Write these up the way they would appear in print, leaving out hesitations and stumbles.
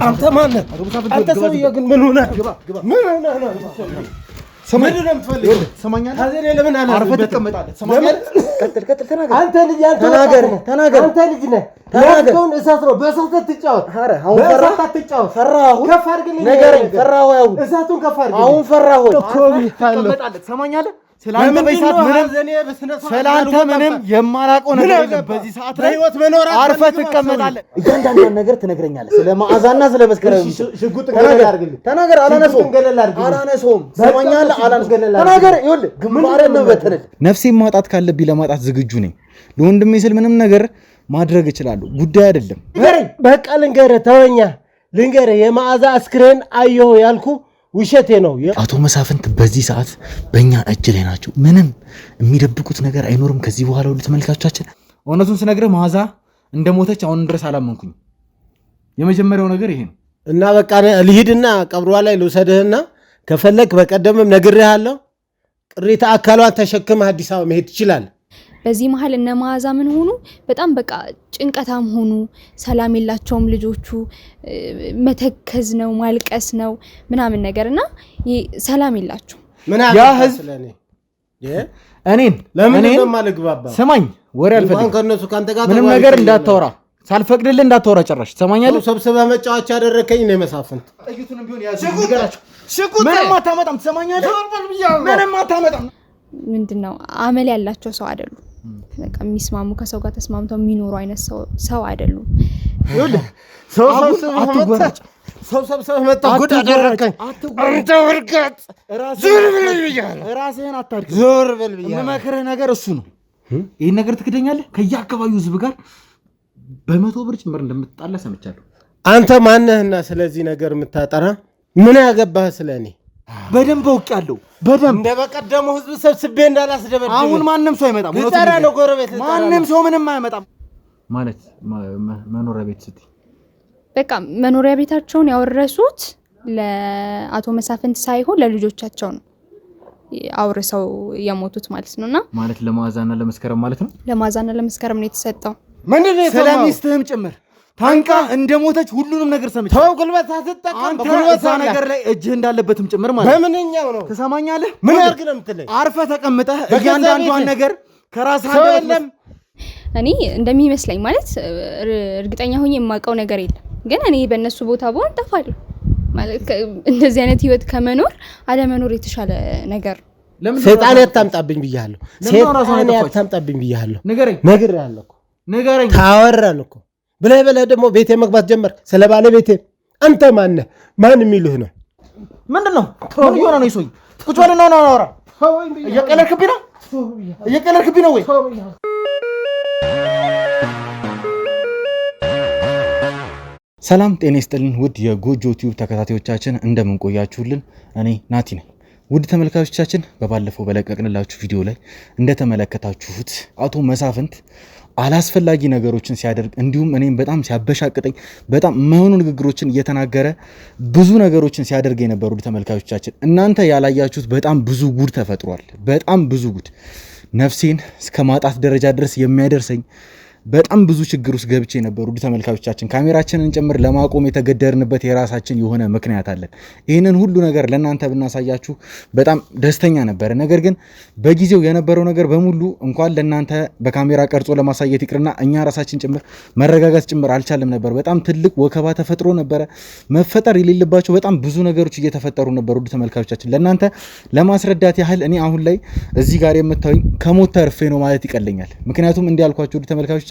አንተ ማን ነህ? አንተ ሰውዬ ግን ምን ሆነህ? ምን ሆነህ ነው? ሰማኝ ነው የምትፈልገው? ሰማኛለህ? ታዘኔ ለምን አለ? አርፈህ ትቀመጣለህ። ሰማኛለህ? ቀጥል ተናገር። አንተ ልጅ አንተ ተናገር። አንተ ልጅ ነህ። ተናገር። እሳት ነው በእሳት ትጫወት። ኧረ አሁን ፈራህ? ፈራሁ። ከፍ አድርግልኝ። ንገረኝ። ፈራሁ። ያው እሳቱን ከፍ አድርግልኝ። አሁን ፈራሁ እኮ ቢታለህ። ሰማኛለህ? ስላንተ ምንም የማላውቀው ነገር የለም። በዚህ ሰዓት ላይ ህይወት መኖር አርፈህ ትቀመጣለህ። እያንዳንዱን ነገር ትነግረኛለህ። ስለ መዓዛና ስለ መስከረም ሽጉጥ ገለል አድርግልኝ። ተናገር። አላነሳውም። ሰማኛለህ? ተናገር። ይኸውልህ ግንባሬን ነው በተነል። ነፍሴን ማጣት ካለብኝ ለማጣት ዝግጁ ነኝ። ለወንድሜ ስል ምንም ነገር ማድረግ እችላለሁ። ጉዳይ አይደለም። በቃ ልንገርህ፣ ተወኛ ልንገርህ። የመዓዛ አስክሬን አየሁ ያልኩ ውሸቴ ነው። አቶ መሳፍንት በዚህ ሰዓት በእኛ እጅ ላይ ናቸው። ምንም የሚደብቁት ነገር አይኖርም ከዚህ በኋላ። ሁሉ ተመልካቾቻችን እውነቱን ስነግርህ መዓዛ እንደሞተች አሁን ድረስ አላመንኩኝ። የመጀመሪያው ነገር ይሄ ነው እና በቃ ልሂድና ቀብሯ ላይ ልውሰድህና ከፈለክ በቀደምም ነግሬሃለሁ፣ ቅሪተ አካሏን ተሸክመህ አዲስ አበባ መሄድ ትችላለህ። በዚህ መሀል እነ መዓዛ ምን ሆኑ? በጣም በቃ ጭንቀታም ሆኑ። ሰላም የላቸውም ልጆቹ። መተከዝ ነው ማልቀስ ነው ምናምን ነገርና ሰላም የላቸው። ያ ህዝብ እኔን ለምን እንደማልግባባ ስማኝ፣ ወሬ አልፈልግም ከነሱ ካንተ ጋር ምንም ነገር እንዳታወራ፣ ሳልፈቅድልህ እንዳታወራ ጨራሽ። ትሰማኛለህ? ሰብስበህ መጫወቻ ያደረከኝ ነው የመሳፍንት። ጥይቱንም ቢሆን ያዝ ንገራቸው። ምንም አታመጣም። ትሰማኛለህ? ምንም አታመጣም። ምንድነው አመል ያላቸው ሰው አይደሉም። በቃ የሚስማሙ ከሰው ጋር ተስማምተው የሚኖሩ አይነት ሰው አይደሉም። ይኸውልህ ሰው ሰብስበህ መጣ ጉድ አደረከኝ። አንተ ወርጋት ዞር በል ብያለሁ። ራስህን አታድርግ። ዞር በል ብያለሁ። የምመክርህ ነገር እሱ ነው። ይሄን ነገር ትክደኛለህ? ከየአካባቢው ህዝብ ጋር በ100 ብር ጭምር እንደምትጣላ ሰምቻለሁ። አንተ ማነህና ስለዚህ ነገር የምታጠራ? ምን ያገባህ ስለኔ? በደንብ አውቄያለሁ። በደንብ እንደበቀደሙ ህዝብ ሰብስቤ እንዳላስደበድብ። አሁን ማንም ሰው አይመጣም። ልጠራ ነው ጎረቤት፣ ማንም ሰው ምንም አይመጣም ማለት መኖሪያ ቤት ስትይ በቃ መኖሪያ ቤታቸውን ያወረሱት ለአቶ መሳፍንት ሳይሆን ለልጆቻቸው ነው አውርሰው የሞቱት ማለት ነውና ማለት ለመዓዛና ለመስከረም ማለት ነው። ለመዓዛና ለመስከረም ነው የተሰጠው። ምንድነው ስለሚስትህም ጭምር ታንቃ እንደሞተች ሁሉንም ነገር ሰምቼ። ተው ጉልበት አትጠቀም። በጉልበት ነገር ላይ እጅህ እንዳለበትም ጭምር ማለት በምንኛው ነው? ትሰማኛለህ? ምን ያርግ ነው የምትለኝ? አርፈህ ተቀምጠህ እያንዳንዷን ነገር ከራስህ አንደበት። እኔ እንደሚመስለኝ ማለት እርግጠኛ ሆኜ የማውቀው ነገር የለም፣ ግን እኔ በእነሱ ቦታ ብሆን ጠፋለሁ ማለት እንደዚህ አይነት ህይወት ከመኖር አለመኖር የተሻለ ነገር። ሰይጣን ያታምጣብኝ ብያለሁ። ሰይጣን ያታምጣብኝ ብያለሁ። ነግሬሃለሁ እኮ ንገረኝ። ታወራን እኮ ብለህ ደግሞ ቤቴ መግባት ጀመር። ስለ ባለቤቴ አንተ ማነህ? ማን የሚሉህ ነው? ምንድነው? ምን ይሆነ ነው? ይሶይ ቁጭ በልና ነው አወራ። እየቀለድክብኝ ነው ወይ? ሰላም ጤና ይስጥልን ውድ የጎጆ ቲዩብ ተከታታዮቻችን እንደምን ቆያችሁልን? እኔ ናቲ ነኝ። ውድ ተመልካቾቻችን በባለፈው በለቀቅንላችሁ ቪዲዮ ላይ እንደተመለከታችሁት አቶ መሳፍንት አላስፈላጊ ነገሮችን ሲያደርግ እንዲሁም እኔም በጣም ሲያበሻቅጠኝ በጣም የማይሆኑ ንግግሮችን እየተናገረ ብዙ ነገሮችን ሲያደርግ የነበሩ ተመልካቾቻችን እናንተ ያላያችሁት በጣም ብዙ ጉድ ተፈጥሯል። በጣም ብዙ ጉድ ነፍሴን እስከ ማጣት ደረጃ ድረስ የሚያደርሰኝ በጣም ብዙ ችግር ውስጥ ገብቼ ነበሩ። ተመልካቾቻችን ካሜራችንን ጭምር ለማቆም የተገደርንበት የራሳችን የሆነ ምክንያት አለን። ይህንን ሁሉ ነገር ለእናንተ ብናሳያችሁ በጣም ደስተኛ ነበረ። ነገር ግን በጊዜው የነበረው ነገር በሙሉ እንኳን ለእናንተ በካሜራ ቀርጾ ለማሳየት ይቅርና እኛ ራሳችን ጭምር መረጋጋት ጭምር አልቻለም ነበር። በጣም ትልቅ ወከባ ተፈጥሮ ነበረ። መፈጠር የሌለባቸው በጣም ብዙ ነገሮች እየተፈጠሩ ነበሩ። ተመልካቾቻችን ለእናንተ ለማስረዳት ያህል እኔ አሁን ላይ እዚህ ጋር የምታዩኝ ከሞት ተርፌ ነው ማለት ይቀለኛል። ምክንያቱም እንዲያልኳችሁ ተመልካቾቻችን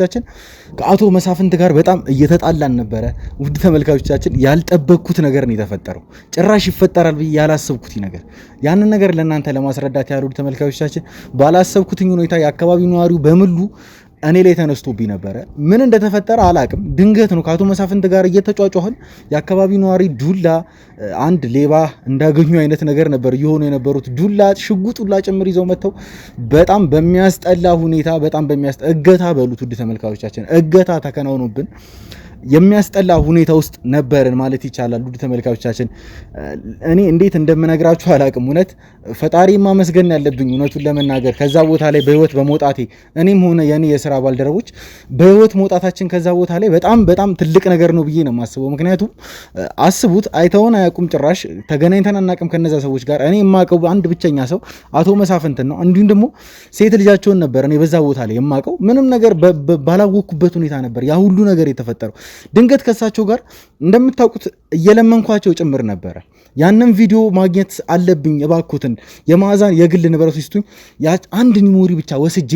ከአቶ መሳፍንት ጋር በጣም እየተጣላን ነበረ። ውድ ተመልካቾቻችን ያልጠበቅኩት ነገር ነው የተፈጠረው። ጭራሽ ይፈጠራል ብዬ ያላሰብኩት ነገር ያንን ነገር ለእናንተ ለማስረዳት ያሉ ተመልካቾቻችን ባላሰብኩት ሁኔታ የአካባቢው ነዋሪው በሙሉ እኔ ላይ ተነስቶብኝ ነበረ። ምን እንደተፈጠረ አላቅም። ድንገት ነው ከአቶ መሳፍንት ጋር እየተጫጫሁን የአካባቢው ነዋሪ ዱላ አንድ ሌባ እንዳገኙ አይነት ነገር ነበር እየሆኑ የነበሩት። ዱላ ሽጉጡላ ጭምር ይዘው መጥተው በጣም በሚያስጠላ ሁኔታ በጣም እገታ በሉት ውድ ተመልካቾቻችን እገታ ተከናውኖብን የሚያስጠላ ሁኔታ ውስጥ ነበርን ማለት ይቻላል። ውድ ተመልካቾቻችን እኔ እንዴት እንደምነግራችሁ አላቅም። እውነት ፈጣሪ ማመስገን ያለብኝ እውነቱን ለመናገር ከዛ ቦታ ላይ በህይወት በመውጣቴ እኔም ሆነ የኔ የስራ ባልደረቦች በህይወት መውጣታችን ከዛ ቦታ ላይ በጣም ትልቅ ነገር ነው ብዬ ነው የማስበው። ምክንያቱም አስቡት፣ አይተውን አያውቁም፣ ጭራሽ ተገናኝተን አናውቅም ከነዛ ሰዎች ጋር። እኔ የማውቀው አንድ ብቸኛ ሰው አቶ መሳፍንትን ነው። እንዲሁም ደግሞ ሴት ልጃቸውን ነበር እኔ በዛ ቦታ ላይ የማውቀው። ምንም ነገር ባላወቅኩበት ሁኔታ ነበር ያ ሁሉ ነገር የተፈጠረው። ድንገት ከሳቸው ጋር እንደምታውቁት እየለመንኳቸው ጭምር ነበረ። ያንን ቪዲዮ ማግኘት አለብኝ እባክዎትን፣ የመዓዛን የግል ንብረት ይስጡኝ፣ አንድ ሚሞሪ ብቻ ወስጄ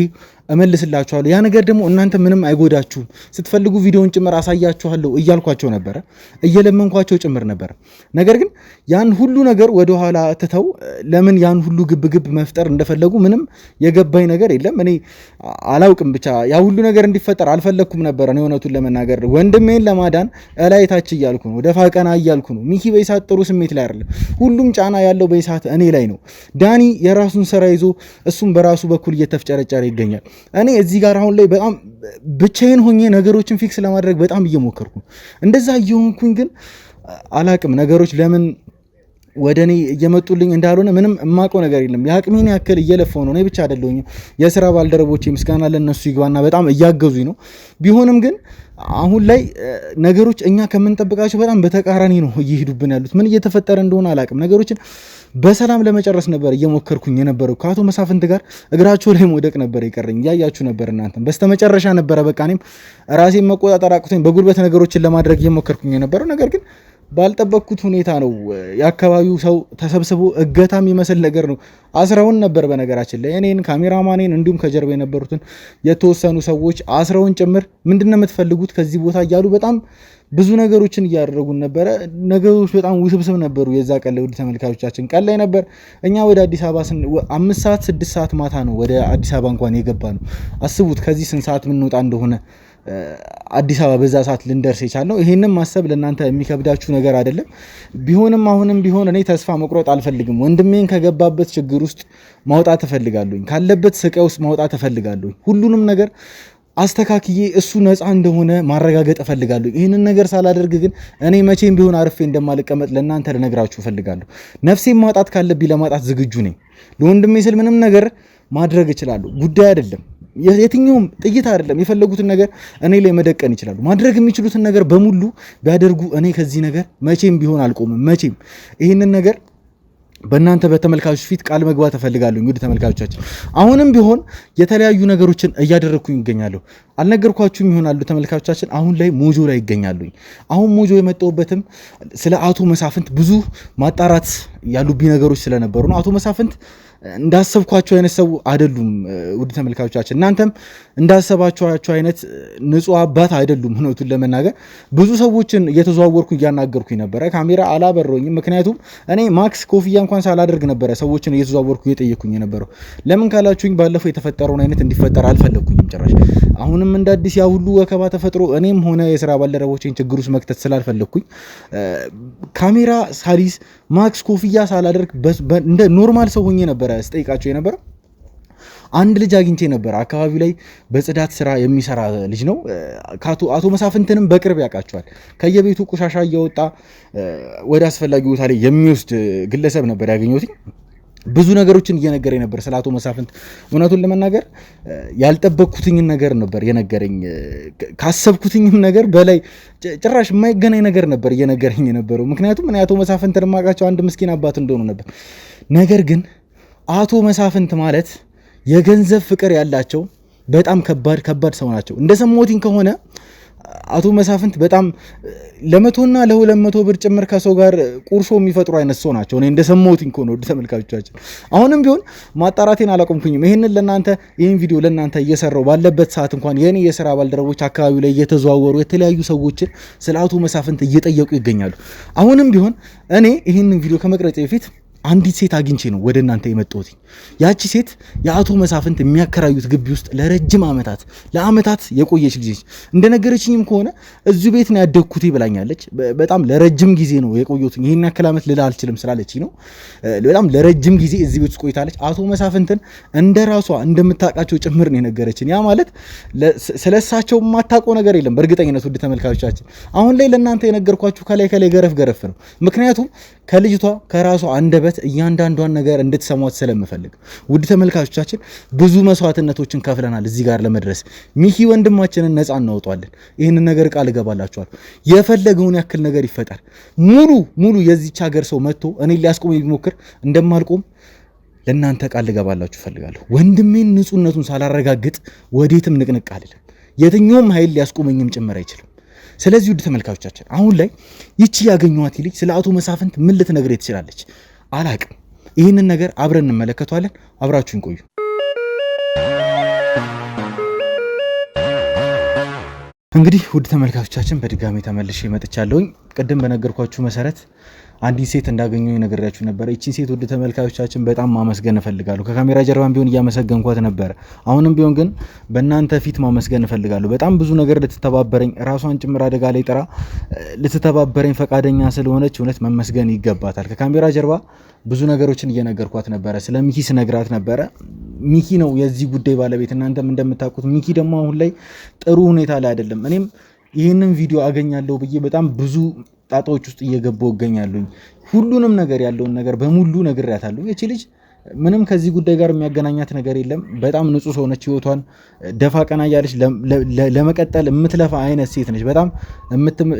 እመልስላችኋለሁ። ያ ነገር ደግሞ እናንተ ምንም አይጎዳችሁም፣ ስትፈልጉ ቪዲዮን ጭምር አሳያችኋለሁ እያልኳቸው ነበረ፣ እየለመንኳቸው ጭምር ነበረ። ነገር ግን ያን ሁሉ ነገር ወደኋላ ትተው ለምን ያን ሁሉ ግብግብ መፍጠር እንደፈለጉ ምንም የገባኝ ነገር የለም። እኔ አላውቅም፣ ብቻ ያ ሁሉ ነገር እንዲፈጠር አልፈለግኩም ነበረ። እኔ እውነቱን ለመናገር ወንድሜን ለማዳን እላይታች እያልኩ ነው፣ ደፋ ቀና እያልኩ ነው። ሚኪ በይሳት ጥሩ ስሜት ላይ አይደለም። ሁሉም ጫና ያለው በይሳት እኔ ላይ ነው። ዳኒ የራሱን ስራ ይዞ እሱም በራሱ በኩል እየተፍጨረጨረ ይገኛል። እኔ እዚህ ጋር አሁን ላይ በጣም ብቻዬን ሆኜ ነገሮችን ፊክስ ለማድረግ በጣም እየሞከርኩ እንደዛ እየሆንኩኝ ግን አላቅም ነገሮች ለምን ወደ እኔ እየመጡልኝ እንዳልሆነ ምንም የማውቀው ነገር የለም። የአቅሜን ያክል እየለፈው ነው። እኔ ብቻ አይደለሁኝም፣ የስራ ባልደረቦቼ ምስጋና ለነሱ ይግባና በጣም እያገዙኝ ነው። ቢሆንም ግን አሁን ላይ ነገሮች እኛ ከምንጠብቃቸው በጣም በተቃራኒ ነው እየሄዱብን ያሉት። ምን እየተፈጠረ እንደሆነ አላቅም። ነገሮችን በሰላም ለመጨረስ ነበር እየሞከርኩኝ የነበረው። ከአቶ መሳፍንት ጋር እግራቸው ላይ መውደቅ ነበር የቀረኝ። እያያችሁ ነበር እናንተም። በስተመጨረሻ ነበረ በቃ እኔም ራሴን መቆጣጠር አቅቶኝ በጉልበት ነገሮችን ለማድረግ እየሞከርኩኝ የነበረው። ነገር ግን ባልጠበቅኩት ሁኔታ ነው የአካባቢው ሰው ተሰብስቦ እገታ የሚመስል ነገር ነው አስረውን ነበር። በነገራችን ላይ እኔን፣ ካሜራማኔን እንዲሁም ከጀርባ የነበሩትን የተወሰኑ ሰዎች አስረውን ጭምር ምንድነው የምትፈልጉት ከዚህ ቦታ እያሉ በጣም ብዙ ነገሮችን እያደረጉን ነበረ። ነገሮች በጣም ውስብስብ ነበሩ። የዛ ቀን ላይ ውድ ተመልካቾቻችን ቀን ላይ ነበር እኛ ወደ አዲስ አበባ 5 ሰዓት 6 ሰዓት ማታ ነው ወደ አዲስ አበባ እንኳን የገባ ነው። አስቡት ከዚህ ስንት ሰዓት ምንወጣ እንደሆነ አዲስ አበባ በዛ ሰዓት ልንደርስ የቻልነው። ይሄንን ማሰብ ለእናንተ የሚከብዳችሁ ነገር አይደለም። ቢሆንም አሁንም ቢሆን እኔ ተስፋ መቁረጥ አልፈልግም። ወንድሜን ከገባበት ችግር ውስጥ ማውጣት እፈልጋለሁ፣ ካለበት ስቃይ ውስጥ ማውጣት እፈልጋለሁ። ሁሉንም ነገር አስተካክዬ እሱ ነፃ እንደሆነ ማረጋገጥ እፈልጋለሁ። ይህንን ነገር ሳላደርግ ግን እኔ መቼም ቢሆን አርፌ እንደማልቀመጥ ለእናንተ ልነግራችሁ እፈልጋለሁ። ነፍሴን ማጣት ካለብኝ ለማጣት ዝግጁ ነኝ። ለወንድሜ ስል ምንም ነገር ማድረግ እችላለሁ። ጉዳይ አይደለም፣ የትኛውም ጥይት አይደለም። የፈለጉትን ነገር እኔ ላይ መደቀን ይችላሉ። ማድረግ የሚችሉትን ነገር በሙሉ ቢያደርጉ እኔ ከዚህ ነገር መቼም ቢሆን አልቆምም። መቼም ይህንን ነገር በእናንተ በተመልካቾች ፊት ቃል መግባት እፈልጋለሁ። እንግዲህ ተመልካቾቻችን አሁንም ቢሆን የተለያዩ ነገሮችን እያደረግኩኝ ይገኛለሁ። አልነገርኳችሁም ይሆናሉ ተመልካቾቻችን፣ አሁን ላይ ሞጆ ላይ ይገኛሉኝ። አሁን ሞጆ የመጣሁበትም ስለ አቶ መሳፍንት ብዙ ማጣራት ያሉብኝ ነገሮች ስለነበሩ ነው። አቶ መሳፍንት እንዳሰብኳቸው አይነት ሰው አይደሉም። ውድ ተመልካቾቻችን እናንተም እንዳሰባችኋቸው አይነት ንጹህ አባት አይደሉም። እውነቱን ለመናገር ብዙ ሰዎችን እየተዘዋወርኩ እያናገርኩኝ ነበረ። ካሜራ አላበረውኝም፣ ምክንያቱም እኔ ማክስ ኮፍያ እንኳን ሳላደርግ ነበረ ሰዎችን እየተዘዋወርኩ እየጠየኩኝ የነበረው። ለምን ካላችሁኝ ባለፈው የተፈጠረውን አይነት እንዲፈጠር አልፈለግኩኝም ጭራሽ። አሁንም እንደ አዲስ ያ ሁሉ ወከባ ተፈጥሮ እኔም ሆነ የስራ ባልደረቦቼን ችግር ውስጥ መክተት ስላልፈለግኩኝ ካሜራ ሳሊዝ ማክስ ኮፍያ ሳላደርግ እንደ ኖርማል ሰው ሆኜ ነበረ ስጠይቃቸው የነበረው። አንድ ልጅ አግኝቼ ነበር አካባቢው ላይ በጽዳት ስራ የሚሰራ ልጅ ነው። አቶ መሳፍንትንም በቅርብ ያውቃቸዋል። ከየቤቱ ቆሻሻ እያወጣ ወደ አስፈላጊ ቦታ ላይ የሚወስድ ግለሰብ ነበር ያገኘሁት። ብዙ ነገሮችን እየነገረኝ ነበር ስለ አቶ መሳፍንት። እውነቱን ለመናገር ያልጠበቅኩትኝን ነገር ነበር የነገረኝ። ካሰብኩትኝም ነገር በላይ ጭራሽ የማይገናኝ ነገር ነበር እየነገረኝ የነበረው። ምክንያቱም እኔ አቶ መሳፍንትን የማውቃቸው አንድ ምስኪን አባት እንደሆኑ ነበር። ነገር ግን አቶ መሳፍንት ማለት የገንዘብ ፍቅር ያላቸው በጣም ከባድ ሰው ናቸው። እንደሰማሁትኝ ከሆነ አቶ መሳፍንት በጣም ለ100 እና ለ200 ብር ጭምር ከሰው ጋር ቁርሾ የሚፈጥሩ አይነት ሰው ናቸው። እኔ እንደሰማሁትኝ ከሆነ ወደ ተመልካቾቻችን አሁንም ቢሆን ማጣራቴን አላቆምኩኝም። ይህን ቪዲዮ ለእናንተ እየሰራው ባለበት ሰዓት እንኳን የኔ የስራ ባልደረቦች አካባቢው ላይ እየተዘዋወሩ የተለያዩ ሰዎችን ስለ አቶ መሳፍንት እየጠየቁ ይገኛሉ። አሁንም ቢሆን እኔ ይህንን ቪዲዮ ከመቅረጽ በፊት አንዲት ሴት አግኝቼ ነው ወደ እናንተ የመጣሁት። ያቺ ሴት የአቶ መሳፍንት የሚያከራዩት ግቢ ውስጥ ለረጅም ለአመታት የቆየች ልጅ እንደነገረችኝም ከሆነ እዚሁ ቤት ነው ያደግኩት ብላኛለች። በጣም ለረጅም ጊዜ ነው የቆየሁት። ይሄን ያክል አመት ልላ አልችልም ስላለችኝ ነው። በጣም ለረጅም ጊዜ እዚህ ቤት ውስጥ ቆይታለች። አቶ መሳፍንትን እንደራሷ እንደምታውቃቸው ጭምር ነው የነገረችን። ያ ማለት ስለሳቸው የማታውቀው ነገር የለም በእርግጠኝነት ውድ ተመልካቾቻችን። አሁን ላይ ለእናንተ የነገርኳችሁ ከላይ ገረፍ ነው። ምክንያቱም ከልጅቷ ከራሷ አንደበት እያንዳንዷን ነገር እንድትሰሟት ስለምፈልግ ውድ ተመልካቾቻችን ብዙ መስዋዕትነቶችን ከፍለናል እዚህ ጋር ለመድረስ። ሚኪ ወንድማችንን ነፃ እናወጣለን። ይህንን ነገር ቃል እገባላችኋለሁ። የፈለገውን ያክል ነገር ይፈጠር፣ ሙሉ የዚች ሀገር ሰው መጥቶ እኔ ሊያስቆም ቢሞክር እንደማልቆም ለእናንተ ቃል እገባላችሁ ፈልጋለሁ። ወንድሜን ንጹህነቱን ሳላረጋግጥ ወዴትም ንቅንቅ አልልም። የትኛውም ኃይል ሊያስቆመኝም ጭምር አይችልም። ስለዚህ ውድ ተመልካቾቻችን አሁን ላይ ይቺ ያገኘኋት ልጅ ስለ አቶ መሳፍንት ምን ልትነግረኝ ትችላለች? አላቅም። ይህንን ነገር አብረን እንመለከቷለን። አብራችሁን ቆዩ። እንግዲህ ውድ ተመልካቾቻችን በድጋሚ ተመልሼ መጥቻለሁኝ። ቅድም በነገርኳችሁ መሰረት አንዲት ሴት እንዳገኘው ነግሬያችሁ ነበር። እቺን ሴት ውድ ተመልካቾቻችን በጣም ማመስገን እፈልጋለሁ። ከካሜራ ጀርባም ቢሆን እያመሰገንኳት ነበር። አሁንም ቢሆን ግን በእናንተ ፊት ማመስገን እፈልጋለሁ። በጣም ብዙ ነገር ልትተባበረኝ፣ ራሷን ጭምር አደጋ ላይ ጥራ ልትተባበረኝ ፈቃደኛ ስለሆነች እውነት መመስገን ይገባታል። ከካሜራ ጀርባ ብዙ ነገሮችን እየነገርኳት ነበረ። ስለ ሚኪ ስነግራት ነበረ። ሚኪ ነው የዚህ ጉዳይ ባለቤት። እናንተም እንደምታውቁት ሚኪ ደግሞ አሁን ላይ ጥሩ ሁኔታ ላይ አይደለም። እኔም ይህንን ቪዲዮ አገኛለሁ ብዬ በጣም ብዙ ጣጣዎች ውስጥ እየገባሁ እገኛለሁኝ። ሁሉንም ነገር ያለውን ነገር በሙሉ ነግሬያታለሁ። እቺ ልጅ ምንም ከዚህ ጉዳይ ጋር የሚያገናኛት ነገር የለም። በጣም ንጹህ ሰው ነች። ህይወቷን ደፋ ቀና እያለች ለመቀጠል የምትለፋ አይነት ሴት ነች። በጣም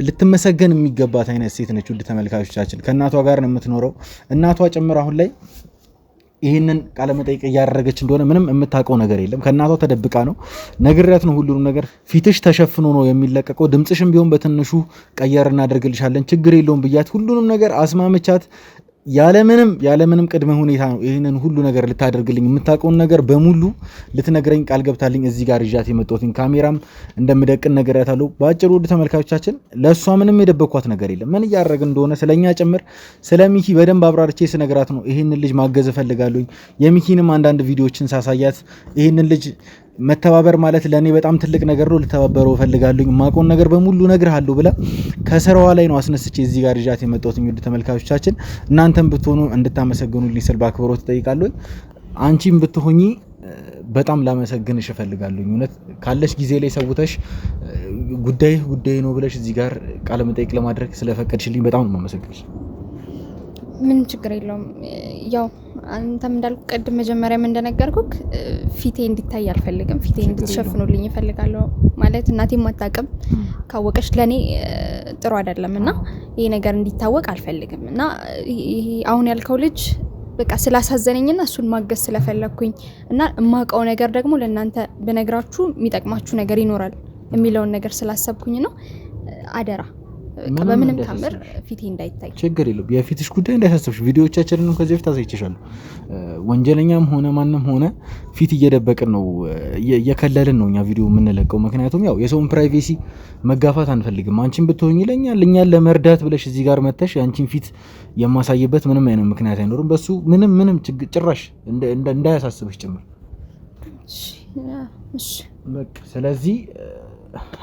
ልትመሰገን የሚገባት አይነት ሴት ነች። ውድ ተመልካቾቻችን ከእናቷ ጋር ነው የምትኖረው። እናቷ ጭምር አሁን ላይ ይህንን ቃለመጠይቅ እያደረገች እንደሆነ ምንም የምታውቀው ነገር የለም። ከእናቷ ተደብቃ ነው። ነግሬያት ነው ሁሉንም ነገር። ፊትሽ ተሸፍኖ ነው የሚለቀቀው፣ ድምፅሽም ቢሆን በትንሹ ቀየር እናደርግልሻለን፣ ችግር የለውም ብያት ሁሉንም ነገር አስማምቻት ያለምንም ቅድመ ሁኔታ ነው ይህንን ሁሉ ነገር ልታደርግልኝ የምታውቀውን ነገር በሙሉ ልትነግረኝ ቃል ገብታልኝ እዚህ ጋር ይዣት የመጣሁት። ካሜራም እንደምደቅን ነግሬያታለሁ። በአጭሩ ውድ ተመልካቾቻችን ለእሷ ምንም የደበኳት ነገር የለም። ምን እያደረግ እንደሆነ ስለኛ ጭምር ስለ ሚኪ በደንብ አብራርቼ ስነግራት ነው ይህንን ልጅ ማገዝ እፈልጋለሁኝ። የሚኪንም አንዳንድ ቪዲዮዎችን ሳሳያት ይህንን ልጅ መተባበር ማለት ለእኔ በጣም ትልቅ ነገር ነው፣ ልተባበረው እፈልጋለሁ፣ የማውቀውን ነገር በሙሉ እነግርሃለሁ ብላ ከስራዋ ላይ ነው አስነስቼ እዚህ ጋር ይዣት የመጣሁት። ውድ ተመልካቾቻችን እናንተም ብትሆኑ እንድታመሰግኑልኝ ስል በአክብሮት እጠይቃለሁ። አንቺም ብትሆኚ በጣም ላመሰግንሽ እፈልጋለሁ። እውነት ካለሽ ጊዜ ላይ ሰውተሽ ጉዳይ ነው ብለሽ እዚህ ጋር ቃለ መጠይቅ ለማድረግ ስለፈቀድሽልኝ በጣም ነው የማመሰግንሽ። ምንም ችግር የለውም። ያው አንተም እንዳልኩ ቅድም መጀመሪያም እንደነገርኩክ ፊቴ እንዲታይ አልፈልግም። ፊቴ እንድትሸፍኑልኝ እፈልጋለሁ። ማለት እናቴም አታውቅም፣ ካወቀች ለኔ ጥሩ አይደለም እና ይሄ ነገር እንዲታወቅ አልፈልግም እና ይሄ አሁን ያልከው ልጅ በቃ ስላሳዘነኝና እሱን ማገዝ ስለፈለኩኝ እና የማውቀው ነገር ደግሞ ለእናንተ በነግራችሁ የሚጠቅማችሁ ነገር ይኖራል የሚለውን ነገር ስላሰብኩኝ ነው። አደራ በምንም ታምር ፊቴ እንዳይታይ። ችግር የለውም። የፊትሽ ጉዳይ እንዳያሳስብሽ። ቪዲዮዎቻችንን ከዚህ በፊት አሳይቼሻለሁ። ወንጀለኛም ሆነ ማንም ሆነ ፊት እየደበቅን ነው እየከለልን ነው እኛ ቪዲዮ የምንለቀው። ምክንያቱም ያው የሰውን ፕራይቬሲ መጋፋት አንፈልግም። አንቺን ብትሆኚ ለእኛን ለመርዳት ብለሽ እዚህ ጋር መተሽ የአንቺን ፊት የማሳይበት ምንም አይነት ምክንያት አይኖርም። በሱ ምንም ጭራሽ እንዳያሳስብሽ ጭምር። በቃ ስለዚህ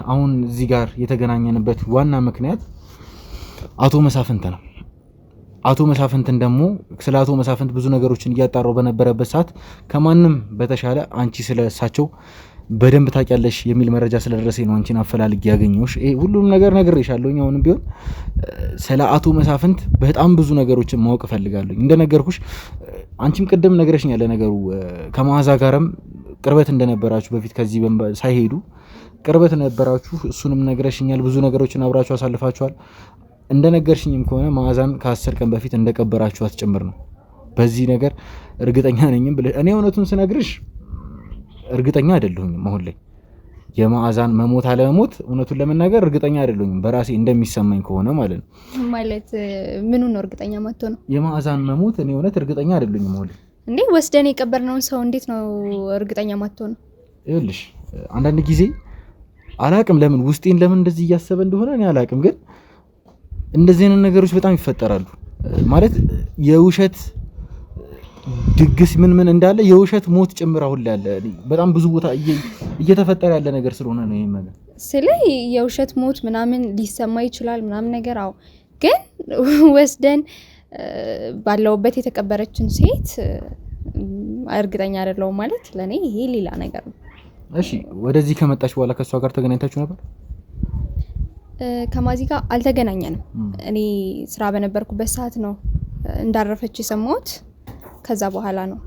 አሁን እዚህ ጋር የተገናኘንበት ዋና ምክንያት አቶ መሳፍንት ነው። አቶ መሳፍንትን ደግሞ ስለ አቶ መሳፍንት ብዙ ነገሮችን እያጣራው በነበረበት ሰዓት ከማንም በተሻለ አንቺ ስለሳቸው በደንብ ታውቂያለሽ የሚል መረጃ ስለደረሰኝ ነው አንቺን አፈላልጌ ያገኘሁሽ። ሁሉም ነገር ነግሬሻለሁ። አሁንም ቢሆን ስለ አቶ መሳፍንት በጣም ብዙ ነገሮችን ማወቅ እፈልጋለሁ። እንደነገርኩሽ አንቺም ቅድም ነግረሽኛል። ነገሩ ከመዓዛ ጋርም ቅርበት እንደነበራችሁ በፊት ከዚህ ሳይሄዱ ቅርበት ነበራችሁ። እሱንም ነግረሽኛል። ብዙ ነገሮችን አብራችሁ አሳልፋችኋል። እንደነገርሽኝም ከሆነ መዓዛን ከ10 ቀን በፊት እንደቀበራችኋት ጭምር ነው። በዚህ ነገር እርግጠኛ ነኝም ብለሽ እኔ እውነቱን ስነግርሽ እርግጠኛ አይደለሁኝም። አሁን ላይ የመዓዛን መሞት አለመሞት እውነቱን ለመናገር እርግጠኛ አይደለሁኝም፣ በራሴ እንደሚሰማኝ ከሆነ ማለት ነው። ማለት ምኑ ነው እርግጠኛ ማጥቶ ነው? የመዓዛን መሞት እኔ እውነት እርግጠኛ አይደለሁኝም። አሁን እንዴ ወስደን የቀበርነውን ሰው እንዴት ነው እርግጠኛ ማጥቶ ነው? ይኸውልሽ አንዳንድ ጊዜ አላቅም ለምን ውስጤን ለምን እንደዚህ እያሰበ እንደሆነ እኔ አላቅም፣ ግን እንደዚህ አይነት ነገሮች በጣም ይፈጠራሉ። ማለት የውሸት ድግስ ምን እንዳለ የውሸት ሞት ጭምር አሁን ላይ ያለ በጣም ብዙ ቦታ እየተፈጠረ ያለ ነገር ስለሆነ ነው ይሄ ነገር ስለ የውሸት ሞት ምናምን ሊሰማ ይችላል ምናምን ነገር አው ግን ወስደን ባለውበት የተቀበረችን ሴት እርግጠኛ አይደለሁም ማለት ለኔ ይሄ ሌላ ነገር ነው። እሺ ወደዚህ ከመጣች በኋላ ከሷ ጋር ተገናኝታችሁ ነበር? ከማዚ ጋር አልተገናኘንም። እኔ ስራ በነበርኩበት ሰዓት ነው እንዳረፈች የሰማሁት። ከዛ በኋላ ነው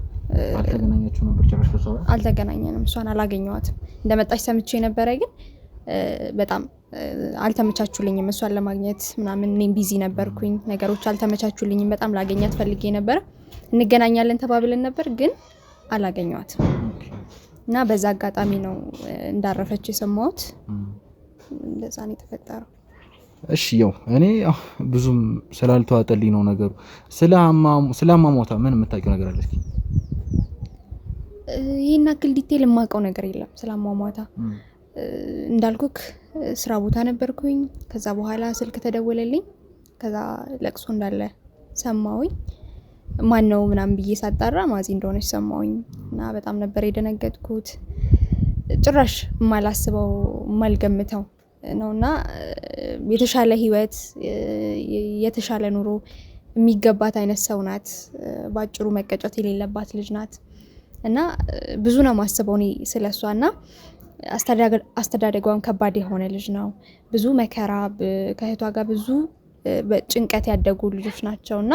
አልተገናኛችሁ ነበር ጭራሽ ከሷ ጋር? አልተገናኘንም። እሷን አላገኘኋትም። እንደመጣች ሰምቼ ነበር ግን በጣም አልተመቻቹልኝም እሷን ለማግኘት ምናምን እኔም ቢዚ ነበርኩኝ ነገሮች አልተመቻቹልኝም በጣም ላገኛት ፈልጌ ነበር እንገናኛለን ተባብለን ነበር ግን አላገኘኋትም እና በዛ አጋጣሚ ነው እንዳረፈች የሰማሁት እንደዛ ነው የተፈጠረው እሺ ያው እኔ ብዙም ስላልተዋጠልኝ ነው ነገሩ ስለማሞታ ምን የምታውቂው ነገር አለ እስኪ ይሄን አክል ዲቴል የማውቀው ነገር የለም ስለማሞታ እንዳልኩክ ስራ ቦታ ነበርኩኝ ከዛ በኋላ ስልክ ተደወለልኝ ከዛ ለቅሶ እንዳለ ሰማሁኝ ማን ነው ምናምን ብዬ ሳጣራ ማዚ እንደሆነች ሰማሁኝ እና በጣም ነበር የደነገጥኩት ጭራሽ ማላስበው ማልገምተው ነውና የተሻለ ህይወት የተሻለ ኑሮ የሚገባት አይነት ሰው ናት ባጭሩ መቀጨት የሌለባት ልጅ ናት እና ብዙ ነው ማስበው እኔ ስለሷና አስተዳደጓም ከባድ የሆነ ልጅ ነው ብዙ መከራ ከእህቷ ጋር ብዙ በጭንቀት ያደጉ ልጆች ናቸውና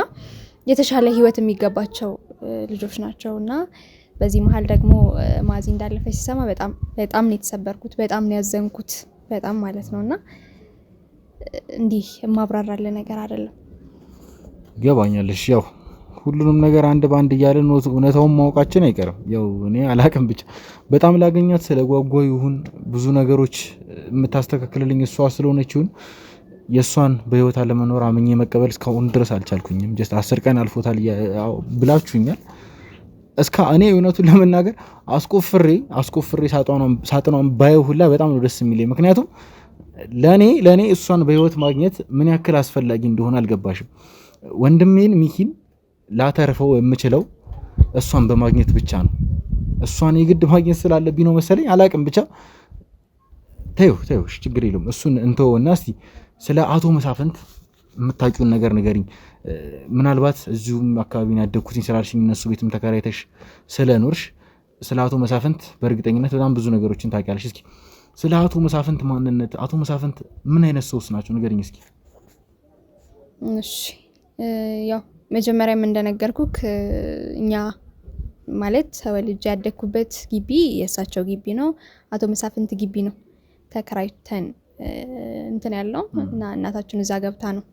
የተሻለ ህይወት የሚገባቸው ልጆች ናቸውና በዚህ መሃል ደግሞ ማዚ እንዳለፈች ሲሰማ በጣም ነው የተሰበርኩት በጣም ነው ያዘንኩት በጣም ማለት ነውና እንዲህ ማብራራለ ነገር አይደለም ገባኛለሽ ያው ሁሉንም ነገር አንድ ባንድ እያለን እውነታውን ማውቃችን አይቀርም ያው እኔ አላቅም ብቻ በጣም ላገኛት ስለጓጓው ይሁን ብዙ ነገሮች የምታስተካክልልኝ እሷ ስለሆነች ይሁን የሷን በህይወት አለመኖር አመኘ መቀበል እስካሁን ድረስ አልቻልኩኝም ጀስት 10 ቀን አልፎታል ብላችሁኛል እስካ እኔ እውነቱን ለመናገር አስቆፍሬ ሳጥኗን ባየው ሁላ በጣም ነው ደስ የሚለኝ ምክንያቱም ለኔ እሷን በህይወት ማግኘት ምን ያክል አስፈላጊ እንደሆነ አልገባሽም ወንድሜን ሚኪን ላተርፈው የምችለው እሷን በማግኘት ብቻ ነው እሷን የግድ ማግኘት ስላለብኝ ነው መሰለኝ አላቅም ብቻ ተይው ችግር የለውም እሱን እንተውና እስቲ ስለ አቶ መሳፍንት የምታውቂውን ነገር ንገሪኝ ምናልባት እዚሁም አካባቢ ያደኩትኝ ስላልሽኝ እነሱ ቤትም ተከራይተሽ ስለኖርሽ ስለ አቶ መሳፍንት በእርግጠኝነት በጣም ብዙ ነገሮችን ታውቂያለሽ እስኪ ስለ አቶ መሳፍንት ማንነት አቶ መሳፍንት ምን አይነት ሰውስ ናቸው ንገሪኝ እስኪ እሺ ያው መጀመሪያም እንደነገርኩክ እኛ ማለት ተወልጄ ያደኩበት ግቢ የሳቸው ግቢ ነው አቶ መሳፍንት ግቢ ነው ተከራይተን እንትን ያለው እና እናታችን እዛ ገብታ ነው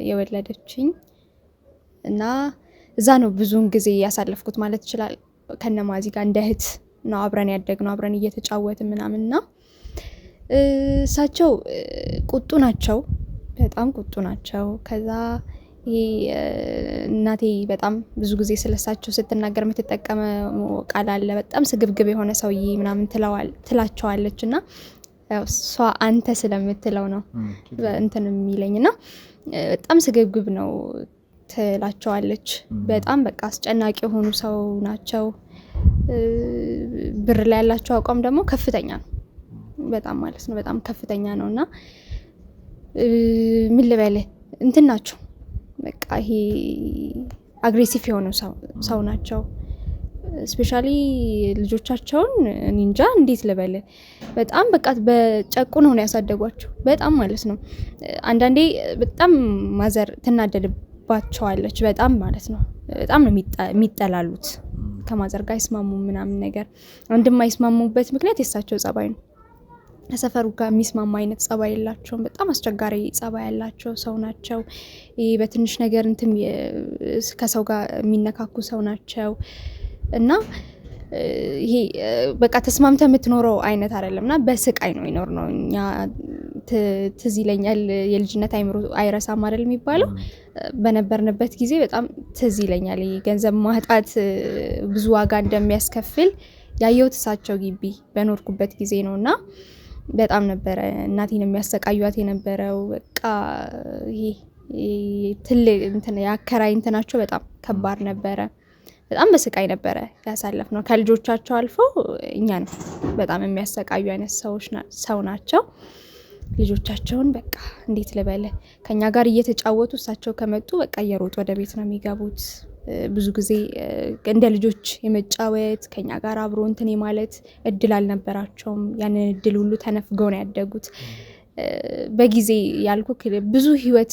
የወለደችኝ እና እዛ ነው ብዙን ጊዜ ያሳለፍኩት ማለት ይችላል ከነማዚ ጋር እንደ እህት ነው አብረን ያደግነው አብረን እየተጫወትን ምናምንና እሳቸው ቁጡ ናቸው በጣም ቁጡ ናቸው ከዛ እናቴ በጣም ብዙ ጊዜ ስለሳቸው ስትናገር የምትጠቀመው ቃል አለ በጣም ስግብግብ የሆነ ሰውዬ ምናምን ትላቸዋለችና ያው እሷ አንተ ስለምትለው ነው እንትን የሚለኝና በጣም ስግብግብ ነው ትላቸዋለች በጣም በቃ አስጨናቂ የሆኑ ሰው ናቸው ብር ላይ ያላቸው አቋም ደግሞ ከፍተኛ ነው በጣም ማለት ነው በጣም ከፍተኛ ነውና ምን ልበል እንትን ናቸው በቃ ይሄ አግሬሲቭ የሆኑ ሰው ናቸው ስፔሻሊ ልጆቻቸውን እንጃ እንዴት ልበል በጣም በቃ በጨቁ ነው ያሳደጓቸው በጣም ማለት ነው አንዳንዴ በጣም ማዘር ትናደድባቸዋለች በጣም ማለት ነው በጣም ነው የሚጠላሉት ከማዘር ጋር ይስማሙ ምናምን ነገር እንደማይስማሙበት ምክንያት የሳቸው ጸባይ ነው ከሰፈሩ ጋር የሚስማማ አይነት ጸባይ የላቸውም በጣም አስቸጋሪ ጸባይ ያላቸው ሰው ናቸው በትንሽ ነገር እንትን ከሰው ጋር የሚነካኩ ሰው ናቸው እና ይሄ በቃ ተስማምተ የምትኖረው አይነት አይደለምና በስቃይ ነው ይኖር ነው እኛ ትዝ ይለኛል የልጅነት አይምሮ አይረሳም አይደል የሚባለው በነበርንበት ጊዜ በጣም ትዝ ይለኛል ገንዘብ ማጣት ብዙ ዋጋ እንደሚያስከፍል ያየሁት እሳቸው ግቢ በኖርኩበት ጊዜ ነውና በጣም ነበረ እናቴን የሚያሰቃዩት የነበረው በቃ ይሄ ትልቅ እንትን ያከራይ እንትናቸው በጣም ከባድ ነበረ በጣም በስቃይ ነበረ ያሳለፍነው። ከልጆቻቸው አልፎ እኛን በጣም የሚያሰቃዩ አይነት ሰው ናቸው። ልጆቻቸውን በቃ እንዴት ልበለ ከኛ ጋር እየተጫወቱ እሳቸው ከመጡ በቃ እየሮጡ ወደ ቤት ነው የሚገቡት። ብዙ ጊዜ እንደ ልጆች የመጫወት ከኛ ጋር አብሮ እንትን ማለት እድል አልነበራቸውም። ያንን እድል ሁሉ ተነፍገው ነው ያደጉት። በጊዜ ያልኩ ብዙ ህይወት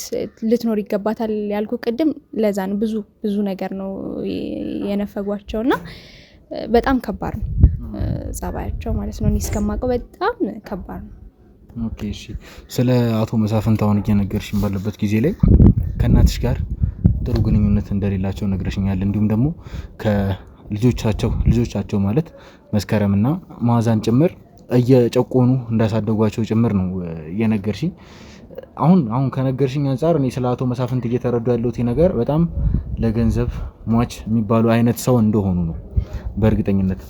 ልትኖር ይገባታል ያልኩ ቅድም ለዛ ነው ብዙ ነገር ነው የነፈጓቸውና በጣም ከባድ ነው ጸባያቸው ማለት ነው። እኔ እስከማውቀው በጣም ከባድ ነው። ኦኬ እሺ። ስለ አቶ መሳፍንት አሁን እየነገርሽኝ ባለበት ጊዜ ላይ ከእናትሽ ጋር ጥሩ ግንኙነት እንደሌላቸው ነግረሽኛል። እንዲሁም ደግሞ ከልጆቻቸው ማለት መስከረምና ማዛን ጭምር እየጨቆኑ እንዳሳደጓቸው ጭምር ነው የነገርሽኝ። አሁን ከነገርሽኝ አንፃር እኔ ስለ አቶ መሳፍንት እየተረዱ ያለሁት ነገር በጣም ለገንዘብ ሟች የሚባሉ አይነት ሰው እንደሆኑ ነው በእርግጠኝነት።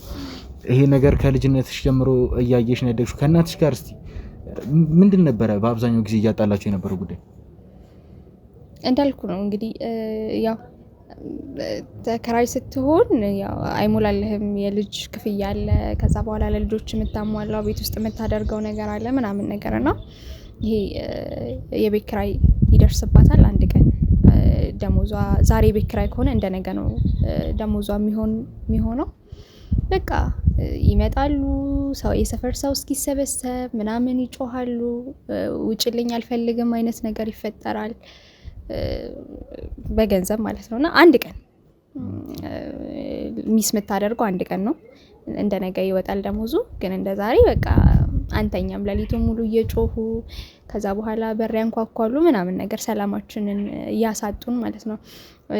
ይሄ ነገር ከልጅነትሽ ጀምሮ እያየሽ ነው ያደግሽው። ከእናትሽ ጋር እስቲ ምንድን ነበረ በአብዛኛው ጊዜ እያጣላቸው የነበረው ጉዳይ? እንዳልኩ ነው እንግዲህ ያው ተከራይ ስትሆን ያው አይሞላልህም፣ የልጅ ክፍያ አለ፣ ከዛ በኋላ ለልጆች የምታሟላው ቤት ውስጥ የምታደርገው ነገር አለ ምናምን ነገርና ይሄ የቤት ኪራይ ይደርስባታል። አንድ ቀን ደሞዟ ዛሬ ቤት ኪራይ ከሆነ እንደነገ ነው ደሞዟ የሚሆነው። በቃ ይመጣሉ፣ ሰው የሰፈር ሰው እስኪሰበሰብ ምናምን ይጮሃሉ፣ ውጭልኝ አልፈልግም አይነት ነገር ይፈጠራል በገንዘብ ማለት ነውና አንድ ቀን ሚስ የምታደርገው አንድ ቀን ነው። እንደ ነገ ይወጣል ደሞዙ። ግን እንደ ዛሬ በቃ አንተኛም ሌሊቱን ሙሉ እየጮሁ ከዛ በኋላ በር ያንኳኳሉ ምናምን ነገር ሰላማችንን እያሳጡን ማለት ነው።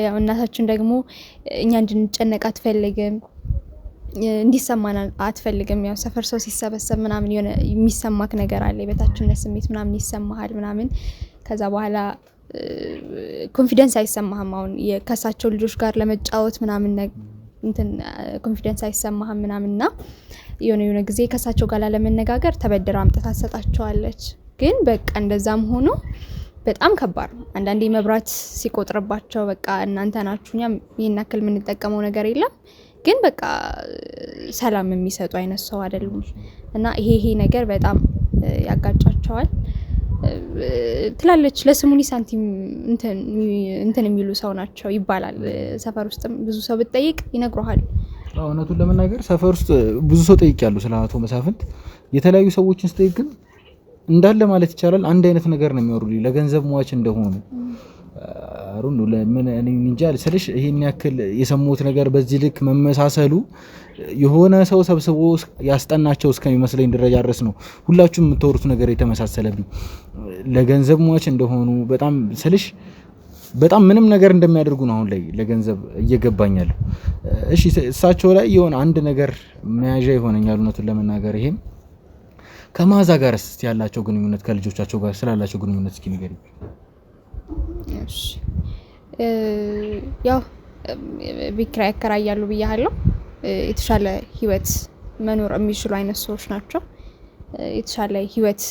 ያው እናታችን ደግሞ እኛ እንድንጨነቅ አትፈልግም፣ እንዲሰማን አትፈልግም። ያው ሰፈር ሰው ሲሰበሰብ ምናምን የሆነ የሚሰማክ ነገር አለ፣ የበታችነት ስሜት ምናምን ይሰማሃል ምናምን። ከዛ በኋላ ኮንፊደንስ አይሰማህም። አሁን ከሳቸው ልጆች ጋር ለመጫወት ምናምን እንትን ኮንፊደንስ አይሰማህም ምናምንና የሆነ ጊዜ ከሳቸው ጋር ለመነጋገር ተበድራ አምጥታ ትሰጣቸዋለች። ግን በቃ እንደዛም ሆኖ በጣም ከባድ ነው። አንዳንዴ መብራት ሲቆጥርባቸው በቃ እናንተ ናችሁ እኛ ይሄን ያክል የምንጠቀመው ነገር የለም፣ ግን በቃ ሰላም የሚሰጡ አይነት ሰው አይደሉም። እና ይሄ ነገር በጣም ያጋጫቸዋል። ትላለች ለስሙኒ ሳንቲም እንትን የሚሉ ሰው ናቸው ይባላል። ሰፈር ውስጥም ብዙ ሰው ብትጠይቅ ይነግሩሃል። እውነቱን ለመናገር ሰፈር ውስጥ ብዙ ሰው ጠይቄያለሁ ስለ አቶ መሳፍንት። የተለያዩ ሰዎችን ስጠይቅ ግን እንዳለ ማለት ይቻላል አንድ አይነት ነገር ነው የሚያወሩልኝ፣ ለገንዘብ ሟች እንደሆኑ። አሩን ለምን እኔ እንጃ ስልሽ ይሄን ያክል የሰሙት ነገር በዚህ ልክ መመሳሰሉ የሆነ ሰው ሰብስቦ ያስጠናቸው እስከሚመስለኝ ደረጃ ድረስ ነው ሁላችሁም የምታወሩት ነገር የተመሳሰለብኝ። ለገንዘብ ሟች እንደሆኑ በጣም ስልሽ በጣም ምንም ነገር እንደሚያደርጉ ነው አሁን ላይ ለገንዘብ እየገባኛል። እሺ እሳቸው ላይ የሆነ አንድ ነገር መያዣ ይሆነኛል እውነቱን ለመናገር። ይሄም ከማዛ ጋር እስቲ ያላቸው ግንኙነት ከልጆቻቸው ጋር ስላላቸው ግንኙነት እስኪ ንገሪኝ። እሺ ያው ቤት ኪራይ ያከራያሉ ብያለሁ። የተሻለ ህይወት መኖር የሚችሉ አይነት ሰዎች ናቸው። የተሻለ ህይወት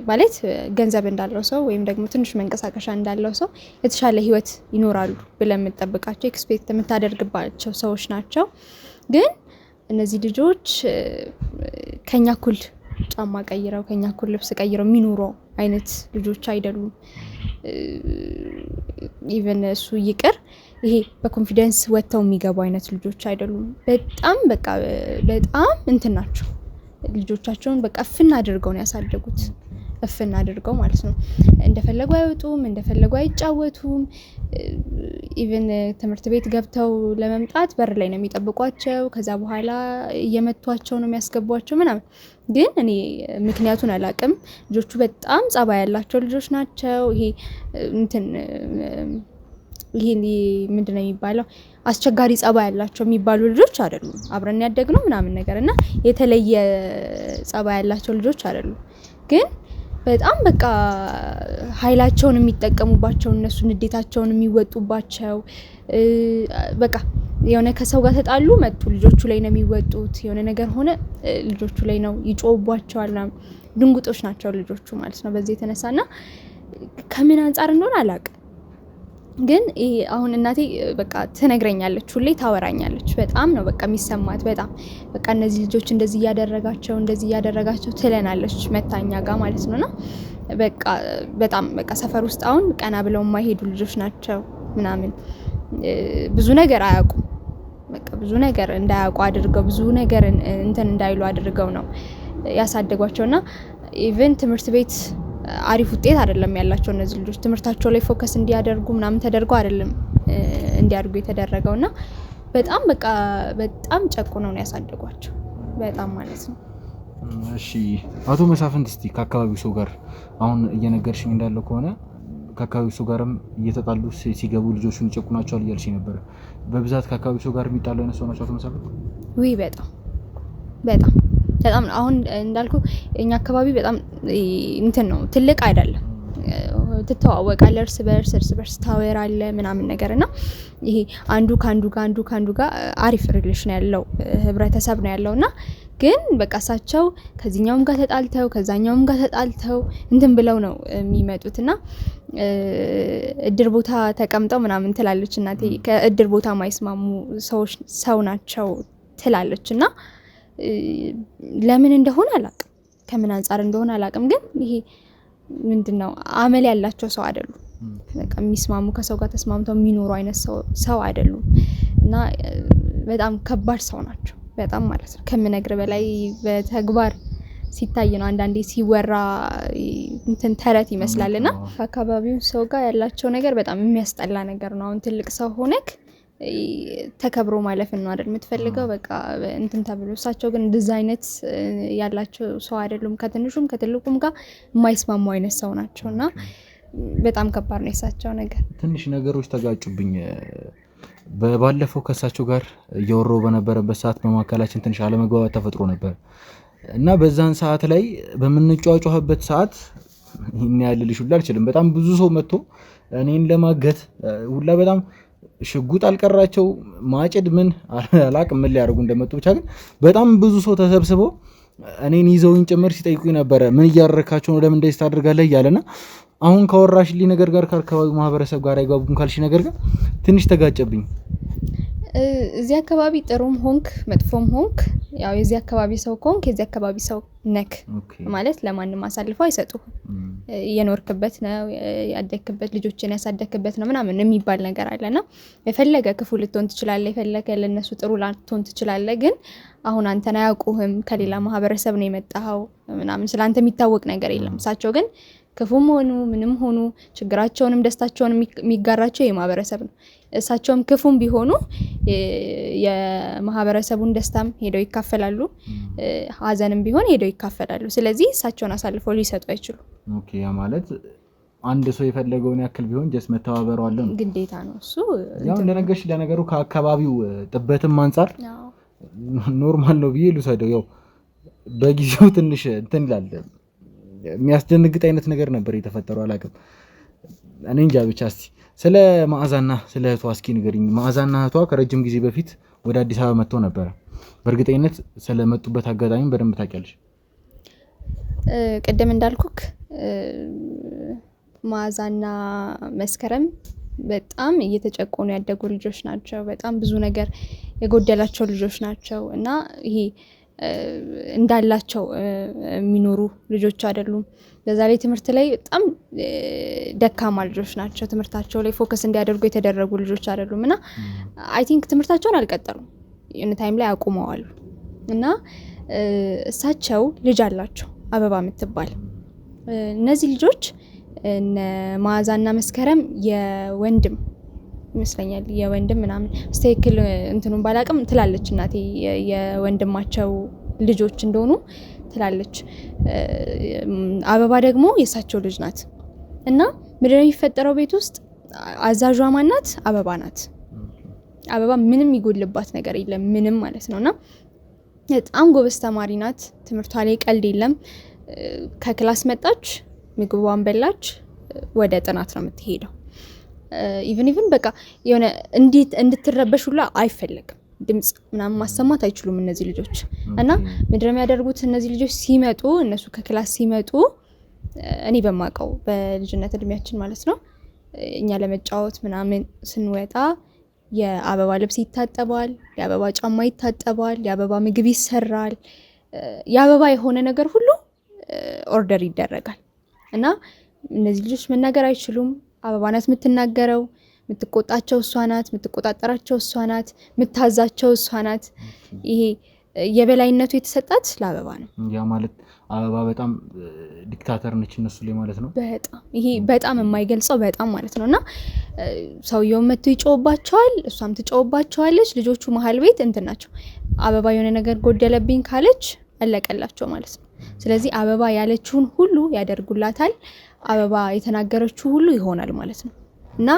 ማለት ገንዘብ እንዳለው ሰው ወይም ደግሞ ትንሽ መንቀሳቀሻ እንዳለው ሰው የተሻለ ህይወት ይኖራሉ ብለን የምንጠብቃቸው ኤክስፔክት የምታደርግባቸው ሰዎች ናቸው። ግን እነዚህ ልጆች ከኛ እኩል ጫማ ቀይረው ከኛ እኩል ልብስ ቀይረው የሚኖሩ አይነት ልጆች አይደሉም። ኢቨን እሱ ይቅር ይሄ በኮንፊደንስ ወጥተው የሚገቡ አይነት ልጆች አይደሉም። በጣም በቃ በጣም እንትን ናቸው። ልጆቻቸውን በቃ እፍና አድርገው ነው ያሳደጉት። እፍና አድርገው ማለት ነው። እንደፈለጉ አይወጡም፣ እንደፈለጉ አይጫወቱም። ኢቨን ትምህርት ቤት ገብተው ለመምጣት በር ላይ ነው የሚጠብቋቸው። ከዛ በኋላ እየመቷቸው ነው የሚያስገቧቸው ምናምን። ግን እኔ ምክንያቱን አላቅም። ልጆቹ በጣም ጸባይ ያላቸው ልጆች ናቸው። ይሄ ምንድነው የሚባለው አስቸጋሪ ጸባይ ያላቸው የሚባሉ ልጆች አይደሉም። አብረን ያደግነው ምናምን ነገር እና የተለየ ጸባይ ያላቸው ልጆች አይደሉም። ግን በጣም በቃ ኃይላቸውን የሚጠቀሙባቸው እነሱ ንዴታቸውን የሚወጡባቸው በቃ የሆነ ከሰው ጋር ተጣሉ መጡ ልጆቹ ላይ ነው የሚወጡት። የሆነ ነገር ሆነ ልጆቹ ላይ ነው ይጮውባቸዋል። ድንጉጦች ናቸው ልጆቹ ማለት ነው። በዚህ የተነሳና ከምን አንፃር እንደሆነ አላውቅም። ግን ይሄ አሁን እናቴ በቃ ትነግረኛለች፣ ሁሌ ታወራኛለች። በጣም ነው በቃ የሚሰማት በጣም በቃ እነዚህ ልጆች እንደዚህ እያደረጋቸው ትለናለች መታኛ ጋር ማለት ነውና በቃ በጣም በቃ ሰፈር ውስጥ አሁን ቀና ብለው የማይሄዱ ልጆች ናቸው ምናምን ብዙ ነገር አያውቁም። በቃ ብዙ ነገር እንዳያውቁ አድርገው ብዙ ነገር እንትን እንዳይሉ አድርገው ነው ያሳደጓቸውና ኢቭን ትምህርት ቤት አሪፍ ውጤት አይደለም ያላቸው እነዚህ ልጆች ትምህርታቸው ላይ ፎከስ እንዲያደርጉ ምናምን ተደርገው አይደለም እንዲያድጉ የተደረገውና በጣም በቃ በጣም ጨቁነው ነው ያሳደጓቸው በጣም ማለት ነው። እሺ አቶ መሳፍንት እስቲ ከአካባቢው ሰው ጋር አሁን እየነገርሽኝ እንዳለው ከሆነ ከአካባቢው ሰው ጋርም እየተጣሉ ሲገቡ ልጆቹን ይጨቁናቸዋል እያልሽ ነበር። በብዛት ከአካባቢው ሰው ጋር የሚጣሉ አይነት ሰው ናቸው አቶ መሳፍንት? ውይ በጣም አሁን እንዳልኩ እኛ አካባቢ በጣም እንትን ነው ትልቅ አይደለም። ትተዋወቃለህ እርስ በርስ ታወራለህ ምናምን ነገርና ይሄ አንዱ ካንዱ ጋር አሪፍ ሪሌሽን ያለው ህብረተሰብ ነው ያለውና ግን በቃ እሳቸው ከዚህኛውም ጋር ተጣልተው ከዛኛውም ጋር ተጣልተው እንትን ብለው ነው የሚመጡትና እድር ቦታ ተቀምጠው ምናምን ትላለች እናቴ። ከእድር ቦታ ማይስማሙ ሰው ናቸው ትላለችና ለምን እንደሆነ አላቅም፣ ከምን አንፃር እንደሆነ አላቅም። ግን ይሄ ምንድነው አመል ያላቸው ሰው አይደሉም። በቃ የሚስማሙ ከሰው ጋር ተስማምተው የሚኖሩ አይነት ሰው አይደሉም እና በጣም ከባድ ሰው ናቸው በጣም ማለት ነው። ከምነግር በላይ በተግባር ሲታይ ነው አንዳንዴ ሲወራ እንትን ተረት ይመስላልና ከአካባቢው ሰው ጋር ያላቸው ነገር በጣም የሚያስጠላ ነገር ነው። አሁን ትልቅ ሰው ሆነክ ተከብሮ ማለፍን ነው አይደል የምትፈልገው በቃ እንትን ተብሎ። እሳቸው ግን እንደዛ አይነት ያላቸው ሰው አይደሉም። ከትንሹም ከትልቁም ጋር የማይስማሙ አይነት ሰው ናቸውና በጣም ከባድ ነው የሳቸው ነገር። ትንሽ ነገሮች ተጋጩብኝ። ባለፈው ከሳቸው ጋር እያወራሁ በነበረበት ሰዓት በመካከላችን ትንሽ አለመግባባት ተፈጥሮ ነበር እና በዛን ሰዓት ላይ በምንጫጫውበት ሰዓት ይሄን ያልልሽ ሁላ አልችልም። በጣም ብዙ ሰው መጥቶ እኔን ለማገት ሁላ በጣም ሽጉጥ አልቀራቸው ማጭድ ምን አላቅም ምን ሊያደርጉ እንደመጡ ብቻ ግን በጣም ብዙ ሰው ተሰብስቦ እኔን ይዘውኝ ጭምር ሲጠይቁኝ ነበረ። ምን እያደረካቸው ነው? ለምን እንደዚህ ታደርጋለህ? እያለና አሁን ካወራሽልኝ ነገር ጋር ከአካባቢው ማህበረሰብ ጋር አይጋቡም ካልሽ ነገር ጋር ትንሽ ተጋጨብኝ። እዚህ አካባቢ ጥሩም ሆንክ መጥፎም ሆንክ ያው የዚህ አካባቢ ሰው ሆንክ የዚህ አካባቢ ሰው ነክ ማለት ለማንም አሳልፈው አይሰጡም። የኖርክበት ነው ያደክበት ልጆችን ያሳደክበት ነው ምናምን የሚባል ነገር አለና የፈለገ ክፉ ልትሆን ትችላለህ፣ የፈለገ ለነሱ ጥሩ ላትሆን ትችላለህ። ግን አሁን አንተን አያውቁህም፣ ከሌላ ማህበረሰብ ነው የመጣኸው ምናምን ስላንተ የሚታወቅ ነገር የለም። እሳቸው ግን ክፉም ሆኑ ምንም ሆኑ ችግራቸውንም ደስታቸውንም የሚጋራቸው የማህበረሰብ ነው። እሳቸውም ክፉም ቢሆኑ የማህበረሰቡን ደስታም ሄደው ይካፈላሉ፣ ሀዘንም ቢሆን ሄደው ይካፈላሉ። ስለዚህ እሳቸውን አሳልፈው ሊሰጡ አይችሉም። ኦኬ ያ ማለት አንድ ሰው የፈለገውን ያክል ቢሆን ጀስ መተባበሩ አለ ነው ግዴታ ነው። እሱ ያው እንደነገርሽ ለነገሩ ከአካባቢው ጥበትም አንፃር ኖርማል ነው ብዬ ልውሰደው። ያው በጊዜው ትንሽ እንትን ይላል የሚያስደንግጥ አይነት ነገር ነበር የተፈጠረው። አላውቅም እኔ እንጃ ብቻ። እስቲ ስለ መዓዛና ስለ እህቷ እስኪ ንገሪኝ። መዓዛና እህቷ ከረጅም ጊዜ በፊት ወደ አዲስ አበባ መጥተው ነበረ። በእርግጠኝነት ስለመጡበት አጋጣሚ በደንብ ታውቂያለሽ? ቅድም እንዳልኩክ መዓዛና መስከረም በጣም እየተጨቆኑ ያደጉ ልጆች ናቸው። በጣም ብዙ ነገር የጎደላቸው ልጆች ናቸው እና ይሄ እንዳላቸው የሚኖሩ ልጆች አይደሉም። በዛ ላይ ትምህርት ላይ በጣም ደካማ ልጆች ናቸው። ትምህርታቸው ላይ ፎከስ እንዲያደርጉ የተደረጉ ልጆች አይደሉም እና አይ ቲንክ ትምህርታቸውን አልቀጠሉም፣ የሆነ ታይም ላይ አቁመዋል። እና እሳቸው ልጅ አላቸው አበባ የምትባል። እነዚህ ልጆች እነ መዓዛና መስከረም የወንድም ይመስለኛል የወንድም ምናምን ስቴክል እንትኑን ባላቅም ትላለች እናቴ የወንድማቸው ልጆች እንደሆኑ ትላለች። አበባ ደግሞ የሳቸው ልጅ ናት እና ምንድነው የሚፈጠረው ቤት ውስጥ አዛዧ ማናት? አበባ ናት። አበባ ምንም ይጎልባት ነገር የለም ምንም ማለት ነውና በጣም ጎበዝ ተማሪ ናት። ትምህርቷ ላይ ቀልድ የለም። ከክላስ መጣች፣ ምግቧን በላች፣ ወደ ጥናት ነው የምትሄደው። ኢቭን በቃ የሆነ እንድትረበሽ ሁላ አይፈልግም። ድምጽ ምናምን ማሰማት አይችሉም እነዚህ ልጆች እና ምንድነው የሚያደርጉት? እነዚህ ልጆች ሲመጡ እነሱ ከክላስ ሲመጡ እኔ በማውቀው በልጅነት እድሜያችን ማለት ነው እኛ ለመጫወት ምናምን ስንወጣ የአበባ ልብስ ይታጠባል፣ የአበባ ጫማ ይታጠባል፣ የአበባ ምግብ ይሰራል። የአበባ የሆነ ነገር ሁሉ ኦርደር ይደረጋል እና እነዚህ ልጆች መናገር አይችሉም። አበባ ናት የምትናገረው፣ የምትቆጣቸው እሷ ናት፣ የምትቆጣጠራቸው እሷ ናት፣ የምታዛቸው እሷ ናት። ይሄ የበላይነቱ የተሰጣት ለአበባ ነው። ያ ማለት አበባ በጣም ዲክታተር ነች እነሱ ላይ ማለት ነው። በጣም ይሄ በጣም የማይገልጸው በጣም ማለት ነውና ሰውየው መጥቶ ይጮውባቸዋል፣ እሷም ትጮውባቸዋለች። ልጆቹ መሀል ቤት እንትን ናቸው። አበባ የሆነ ነገር ጎደለብኝ ካለች አለቀላቸው ማለት ነው። ስለዚህ አበባ ያለችውን ሁሉ ያደርጉላታል፣ አበባ የተናገረችው ሁሉ ይሆናል ማለት ነው። እና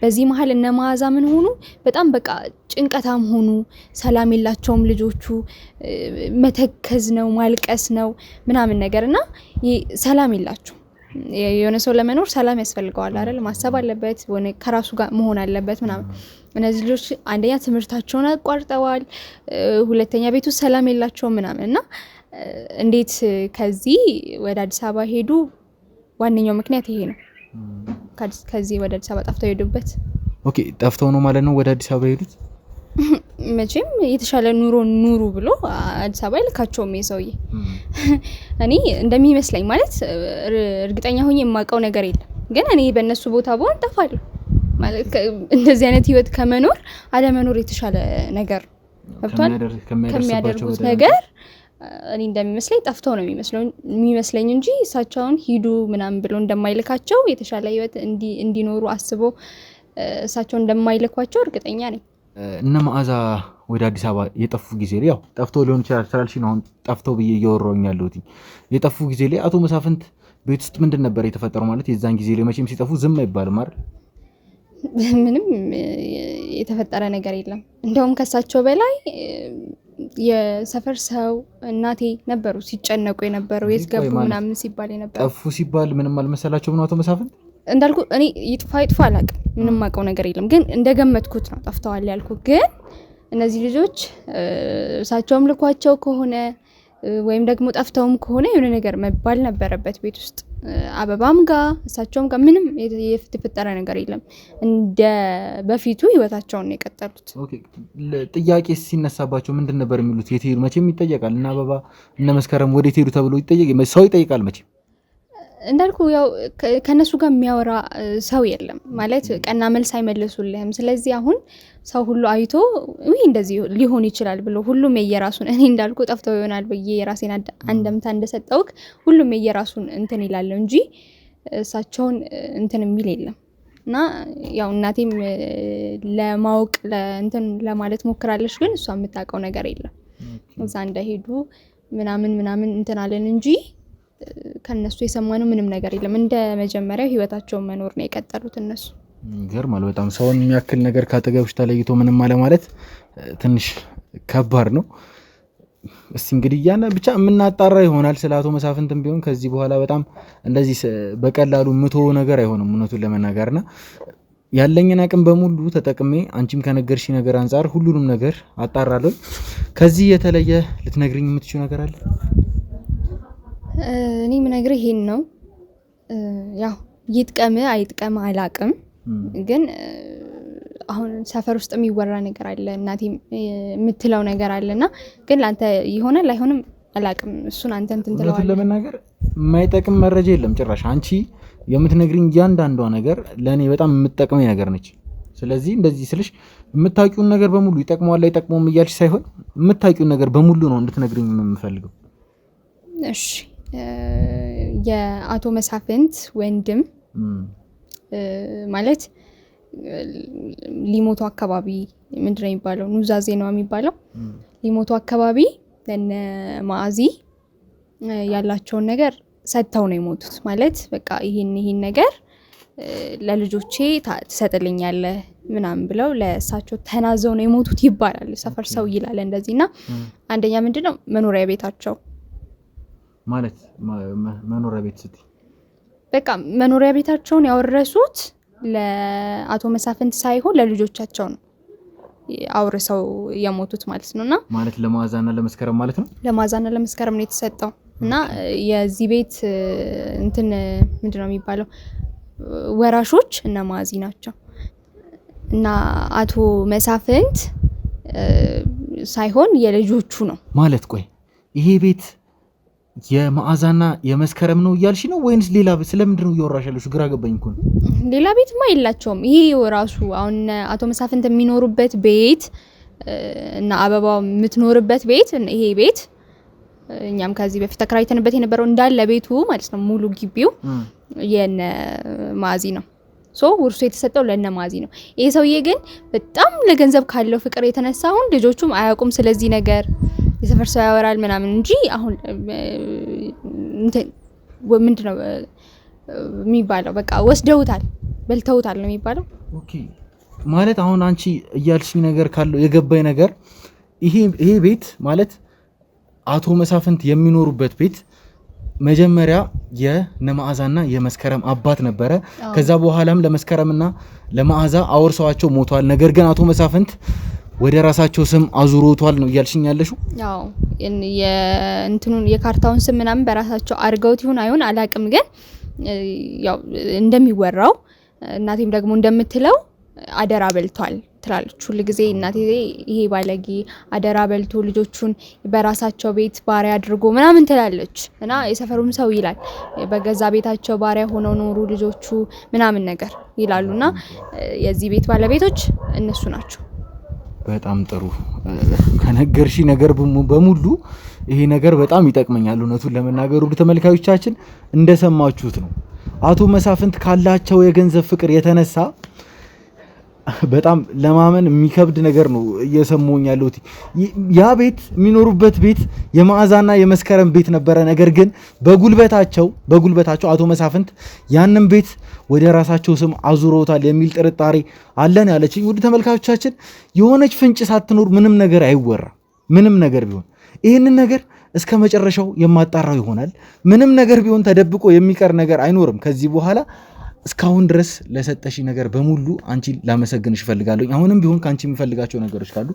በዚህ መሀል እነ መዓዛ ምን ሆኑ? በጣም በቃ ጭንቀታም ሆኑ። ሰላም የላቸውም ልጆቹ። መተከዝ ነው፣ ማልቀስ ነው ምናምን ነገርና ሰላም የላቸው። የሆነ ሰው ለመኖር ሰላም ያስፈልገዋል አይደል? ማሰብ አለበት፣ ከራሱ ጋር መሆን አለበት ምናምን። እነዚህ ልጆች አንደኛ ትምህርታቸውን አቋርጠዋል፣ ሁለተኛ ቤቱ ሰላም የላቸውም ምናምን እና እንዴት ከዚህ ወደ አዲስ አበባ ሄዱ? ዋነኛው ምክንያት ይሄ ነው። ከዚህ ወደ አዲስ አበባ ጠፍተው ሄዱበት። ኦኬ፣ ጠፍተው ነው ማለት ነው ወደ አዲስ አበባ ሄዱት። መቼም የተሻለ ኑሮ ኑሩ ብሎ አዲስ አበባ ይልካቸውም የሰውዬ። እኔ እንደሚመስለኝ ማለት እርግጠኛ ሆኜ የማውቀው ነገር የለም፣ ግን እኔ በእነሱ ቦታ ብሆን ጠፋለሁ ማለት እንደዚህ አይነት ህይወት ከመኖር አለመኖር የተሻለ ነገር ገብቷል። ከሚያደርጉት ነገር እኔ እንደሚመስለኝ ጠፍተው ነው የሚመስለኝ እንጂ እሳቸውን ሂዱ ምናምን ብሎ እንደማይልካቸው የተሻለ ህይወት እንዲኖሩ አስቦ እሳቸው እንደማይልኳቸው እርግጠኛ ነኝ። እነ መዓዛ ወደ አዲስ አበባ የጠፉ ጊዜ ላይ ያው ጠፍተው ሊሆን ይችላል ስላልሽ ነው አሁን ጠፍተው ብዬ እያወራሁኝ ያለሁት። የጠፉ ጊዜ ላይ አቶ መሳፍንት ቤት ውስጥ ምንድን ነበር የተፈጠረው? ማለት የዛን ጊዜ ላይ መቼም ሲጠፉ ዝም አይባልም አይደል? ምንም የተፈጠረ ነገር የለም። እንደውም ከሳቸው በላይ የሰፈር ሰው እናቴ ነበሩ ሲጨነቁ የነበረው የት ገቡ ምናምን ሲባል የነበረው። ጠፉ ሲባል ምንም አልመሰላቸውም ነው አቶ መሳፍንት? እንዳልኩ እኔ ይጥፋ አላውቅም፣ ምንም አውቀው ነገር የለም። ግን እንደገመትኩት ነው ጠፍተዋል ያልኩት። ግን እነዚህ ልጆች እሳቸውም ልኳቸው ከሆነ ወይም ደግሞ ጠፍተውም ከሆነ የሆነ ነገር መባል ነበረበት ቤት ውስጥ። አበባም ጋር እሳቸውም ጋር ምንም የተፈጠረ ነገር የለም። እንደ በፊቱ ህይወታቸውን ነው የቀጠሉት። ኦኬ፣ ጥያቄ ሲነሳባቸው ምንድን ነበር የሚሉት? የት ሄዱ? መቼም ይጠየቃል። እና አበባ እነ መስከረም ወዴት ሄዱ ተብሎ ሰው ይጠይቃል መቼም። እንዳልኩ ያው ከነሱ ጋር የሚያወራ ሰው የለም ማለት ቀና መልስ አይመልሱልህም። ስለዚህ አሁን ሰው ሁሉ አይቶ እንደዚህ ሊሆን ይችላል ብሎ ሁሉም የየራሱን እኔ እንዳልኩ ጠፍተው ይሆናል ብዬ የራሴን አንደምታ እንደሰጠውክ ሁሉም የየራሱን እንትን ይላል እንጂ እሳቸውን እንትን የሚል የለም። እና ያው እናቴም ለማወቅ እንትን ለማለት ሞክራለች፣ ግን እሷ የምታውቀው ነገር የለም። እዛ እንደሄዱ ምናምን እንትን አለን እንጂ ከነሱ የሰማነው ምንም ነገር የለም። እንደ መጀመሪያው ህይወታቸውን መኖር ነው የቀጠሉት እነሱ። ይገርማል በጣም። ሰውን የሚያክል ነገር ካጠገብሽ ተለይቶ ምንም አለ ማለት ትንሽ ከባድ ነው። እስቲ እንግዲህ ያና ብቻ የምናጣራ ይሆናል ስለ አቶ መሳፍንትም ቢሆን ከዚህ በኋላ በጣም እንደዚህ በቀላሉ ምቶ ነገር አይሆንም እውነቱን ለመናገርና ያለኝን አቅም በሙሉ ተጠቅሜ አንቺም ከነገርሽ ነገር አንፃር ሁሉንም ነገር አጣራለሁ። ከዚህ የተለየ ልትነግሪኝ የምትችው ነገር አለ? እኔ ምነግርህ ይሄን ነው። ያው ይጥቀም አይጥቀም አላቅም፣ ግን አሁን ሰፈር ውስጥ የሚወራ ነገር አለ፣ እናቴ የምትለው ነገር አለና ግን ላንተ ይሆናል አይሆንም አላቅም። እሱን አንተ እንትን ትለዋለህ። ለመናገር የማይጠቅም መረጃ የለም ጭራሽ። አንቺ የምትነግሪኝ እያንዳንዷ ነገር ለእኔ በጣም የምትጠቅመኝ ነገር ነች። ስለዚህ እንደዚህ ስልሽ የምታውቂውን ነገር በሙሉ ይጠቅመዋል አይጠቅመውም እያልሽ ሳይሆን የምታውቂውን ነገር በሙሉ ነው እንድትነግሪኝ የምፈልገው። እሺ፣ የአቶ መሳፍንት ወንድም ማለት ሊሞቱ አካባቢ ምንድነው የሚባለው? ኑዛዜ ነው የሚባለው። ሊሞቱ አካባቢ ለነ ማዓዚ ያላቸውን ነገር ሰጥተው ነው የሞቱት። ማለት በቃ ይሄን ነገር ለልጆቼ ትሰጥልኛለህ ምናምን ብለው ለእሳቸው ተናዘው ነው የሞቱት ይባላል። ሰፈር ሰው ይላል እንደዚህና አንደኛ ምንድነው መኖሪያ ቤታቸው ማለት መኖሪያ ቤት ስትይ በቃ መኖሪያ ቤታቸውን ያወረሱት ለአቶ መሳፍንት ሳይሆን ለልጆቻቸው ነው አውርሰው የሞቱት ማለት ነውና ማለት ለማዛና ለመስከረም ማለት ነው። ለማዛና ለመስከረም ነው የተሰጠው እና የዚህ ቤት እንትን ምንድነው የሚባለው ወራሾች እነ ማዚ ናቸው እና አቶ መሳፍንት ሳይሆን የልጆቹ ነው ማለት። ቆይ ይሄ ቤት የመዓዛና የመስከረም ነው እያልሽ ነው ወይንስ ሌላ? ስለምንድን ነው እያወራሽ ያለሽ? ግራ ገባኝ እኮ። ሌላ ቤትማ የላቸውም። ይሄ ራሱ አሁን አቶ መሳፍንት የሚኖሩበት ቤት እና አበባው የምትኖርበት ቤት፣ ይሄ ቤት እኛም ከዚህ በፊት ተከራይተንበት የነበረው እንዳለ ቤቱ ማለት ነው ሙሉ ግቢው የነ ማዚ ነው። ውርሱ የተሰጠው ለነ ማዚ ነው። ይሄ ሰውዬ ግን በጣም ለገንዘብ ካለው ፍቅር የተነሳ አሁን ልጆቹም አያውቁም ስለዚህ ነገር። የሰፈር ሰው ያወራል ምናምን እንጂ አሁን ምንድነው የሚባለው? በቃ ወስደውታል፣ በልተውታል ነው የሚባለው። ኦኬ ማለት አሁን አንቺ እያልሽኝ ነገር ካለው የገባኝ ነገር ይሄ ቤት ማለት አቶ መሳፍንት የሚኖሩበት ቤት መጀመሪያ የነመዓዛና የመስከረም አባት ነበረ። ከዛ በኋላም ለመስከረምና ለመዓዛ አወርሰዋቸው ሞቷል። ነገር ግን አቶ መሳፍንት ወደ ራሳቸው ስም አዙሮቷል ነው እያልሽኝ ያለሽው? ያው የእንትኑን የካርታውን ስም ምናምን በራሳቸው አድርገውት ይሁን አይሁን አላቅም፣ ግን ያው እንደሚወራው እናቴም ደግሞ እንደምትለው አደራ በልቷል ትላለች ሁሉ ጊዜ እናቴ። ይሄ ባለጌ አደራ በልቶ ልጆቹን በራሳቸው ቤት ባሪያ አድርጎ ምናምን ትላለች እና የሰፈሩም ሰው ይላል በገዛ ቤታቸው ባሪያ ሆነው ኖሩ ልጆቹ ምናምን ነገር ይላሉና የዚህ ቤት ባለቤቶች እነሱ ናቸው። በጣም ጥሩ ከነገርሽ ነገር በሙሉ ይሄ ነገር በጣም ይጠቅመኛል። እውነቱን ለመናገር ውድ ተመልካዮቻችን እንደሰማችሁት ነው። አቶ መሳፍንት ካላቸው የገንዘብ ፍቅር የተነሳ በጣም ለማመን የሚከብድ ነገር ነው እየሰማሁኝ ያለሁት። ያ ቤት የሚኖሩበት ቤት የመዓዛና የመስከረም ቤት ነበረ። ነገር ግን በጉልበታቸው አቶ መሳፍንት ያንን ቤት ወደ ራሳቸው ስም አዙሮታል የሚል ጥርጣሬ አለን ያለችኝ። ውድ ተመልካቾቻችን የሆነች ፍንጭ ሳትኖር ምንም ነገር አይወራም። ምንም ነገር ቢሆን ይህንን ነገር እስከ መጨረሻው የማጣራው ይሆናል። ምንም ነገር ቢሆን ተደብቆ የሚቀር ነገር አይኖርም ከዚህ በኋላ። እስካሁን ድረስ ለሰጠሽ ነገር በሙሉ አንቺ ላመሰግንሽ እፈልጋለሁ። አሁንም ቢሆን ካንቺ የሚፈልጋቸው ነገሮች ካሉ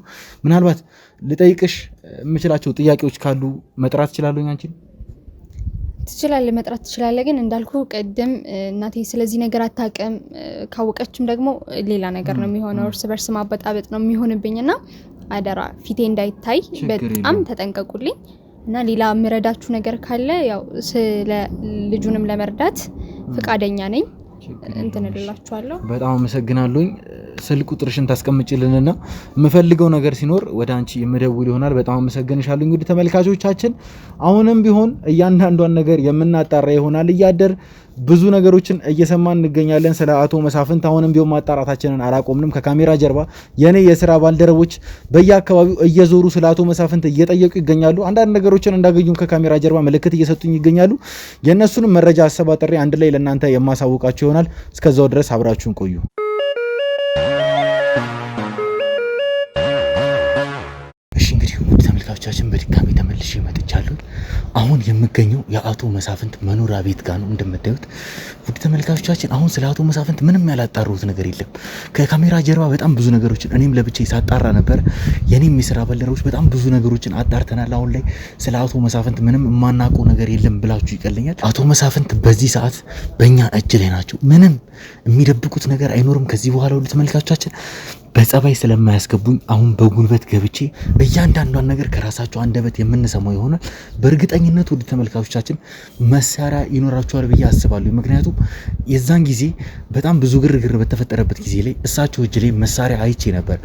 ምናልባት ልጠይቅሽ የምችላቸው ጥያቄዎች ካሉ መጥራት እችላለሁ። አንቺ ትችላለህ፣ መጥራት ትችላለህ። ግን እንዳልኩ ቀደም እናቴ ስለዚህ ነገር አታውቅም፣ ካወቀችም ደግሞ ሌላ ነገር ነው የሚሆነው፣ እርስ በርስ ማበጣበጥ ነው የሚሆንብኝና አደራ ፊቴ እንዳይታይ በጣም ተጠንቀቁልኝ። እና ሌላ የምረዳችሁ ነገር ካለ ያው ስለ ልጁንም ለመርዳት ፍቃደኛ ነኝ። እንትን እላችኋለሁ። በጣም አመሰግናለሁኝ። ስልክ ቁጥርሽን ታስቀምጪልንና የምፈልገው ነገር ሲኖር ወደ አንቺ የምደውል ይሆናል። በጣም አመሰግንሻለሁ። እንግዲህ ተመልካቾቻችን አሁንም ቢሆን እያንዳንዷን ነገር የምናጣራ ይሆናል። እያደር ብዙ ነገሮችን እየሰማን እንገኛለን ስለ አቶ መሳፍንት። አሁንም ቢሆን ማጣራታችንን አላቆምንም። ከካሜራ ጀርባ የኔ የስራ ባልደረቦች በየአካባቢው እየዞሩ ስለ አቶ መሳፍንት እየጠየቁ ይገኛሉ። አንዳንድ ነገሮችን እንዳገኙም ከካሜራ ጀርባ ምልክት እየሰጡኝ ይገኛሉ። የእነሱንም መረጃ አሰባጥሬ አንድ ላይ ለእናንተ የማሳውቃችሁ ይሆናል። እስከዛው ድረስ አብራችሁን ቆዩ። እሺ እንግዲህ ውድ ተመልካቾቻችን በድጋሚ ተመልሼ መጥቻለሁ። አሁን የምገኘው የአቶ መሳፍንት መኖሪያ ቤት ጋር ነው። እንደምታዩት ውድ ተመልካቾቻችን አሁን ስለ አቶ መሳፍንት ምንም ያላጣሩት ነገር የለም። ከካሜራ ጀርባ በጣም ብዙ ነገሮችን እኔም ለብቻዬ ሳጣራ ነበር። የኔም የስራ ባልደረቦች በጣም ብዙ ነገሮችን አጣርተናል። አሁን ላይ ስለ አቶ መሳፍንት ምንም የማናውቀው ነገር የለም ብላችሁ ይቀለኛል። አቶ መሳፍንት በዚህ ሰዓት በእኛ እጅ ላይ ናቸው። ምንም የሚደብቁት ነገር አይኖርም ከዚህ በኋላ። ውድ ተመልካቾቻችን በጸባይ ስለማያስገቡኝ አሁን በጉልበት ገብቼ እያንዳንዷን ነገር ከራሳቸው አንደበት የምንሰማው ይሆናል። በእርግጠኝነት ውድ ተመልካቾቻችን መሳሪያ ይኖራቸዋል ብዬ አስባለሁ። ምክንያቱም የዛን ጊዜ በጣም ብዙ ግርግር በተፈጠረበት ጊዜ ላይ እሳቸው እጅ ላይ መሳሪያ አይቼ ነበር።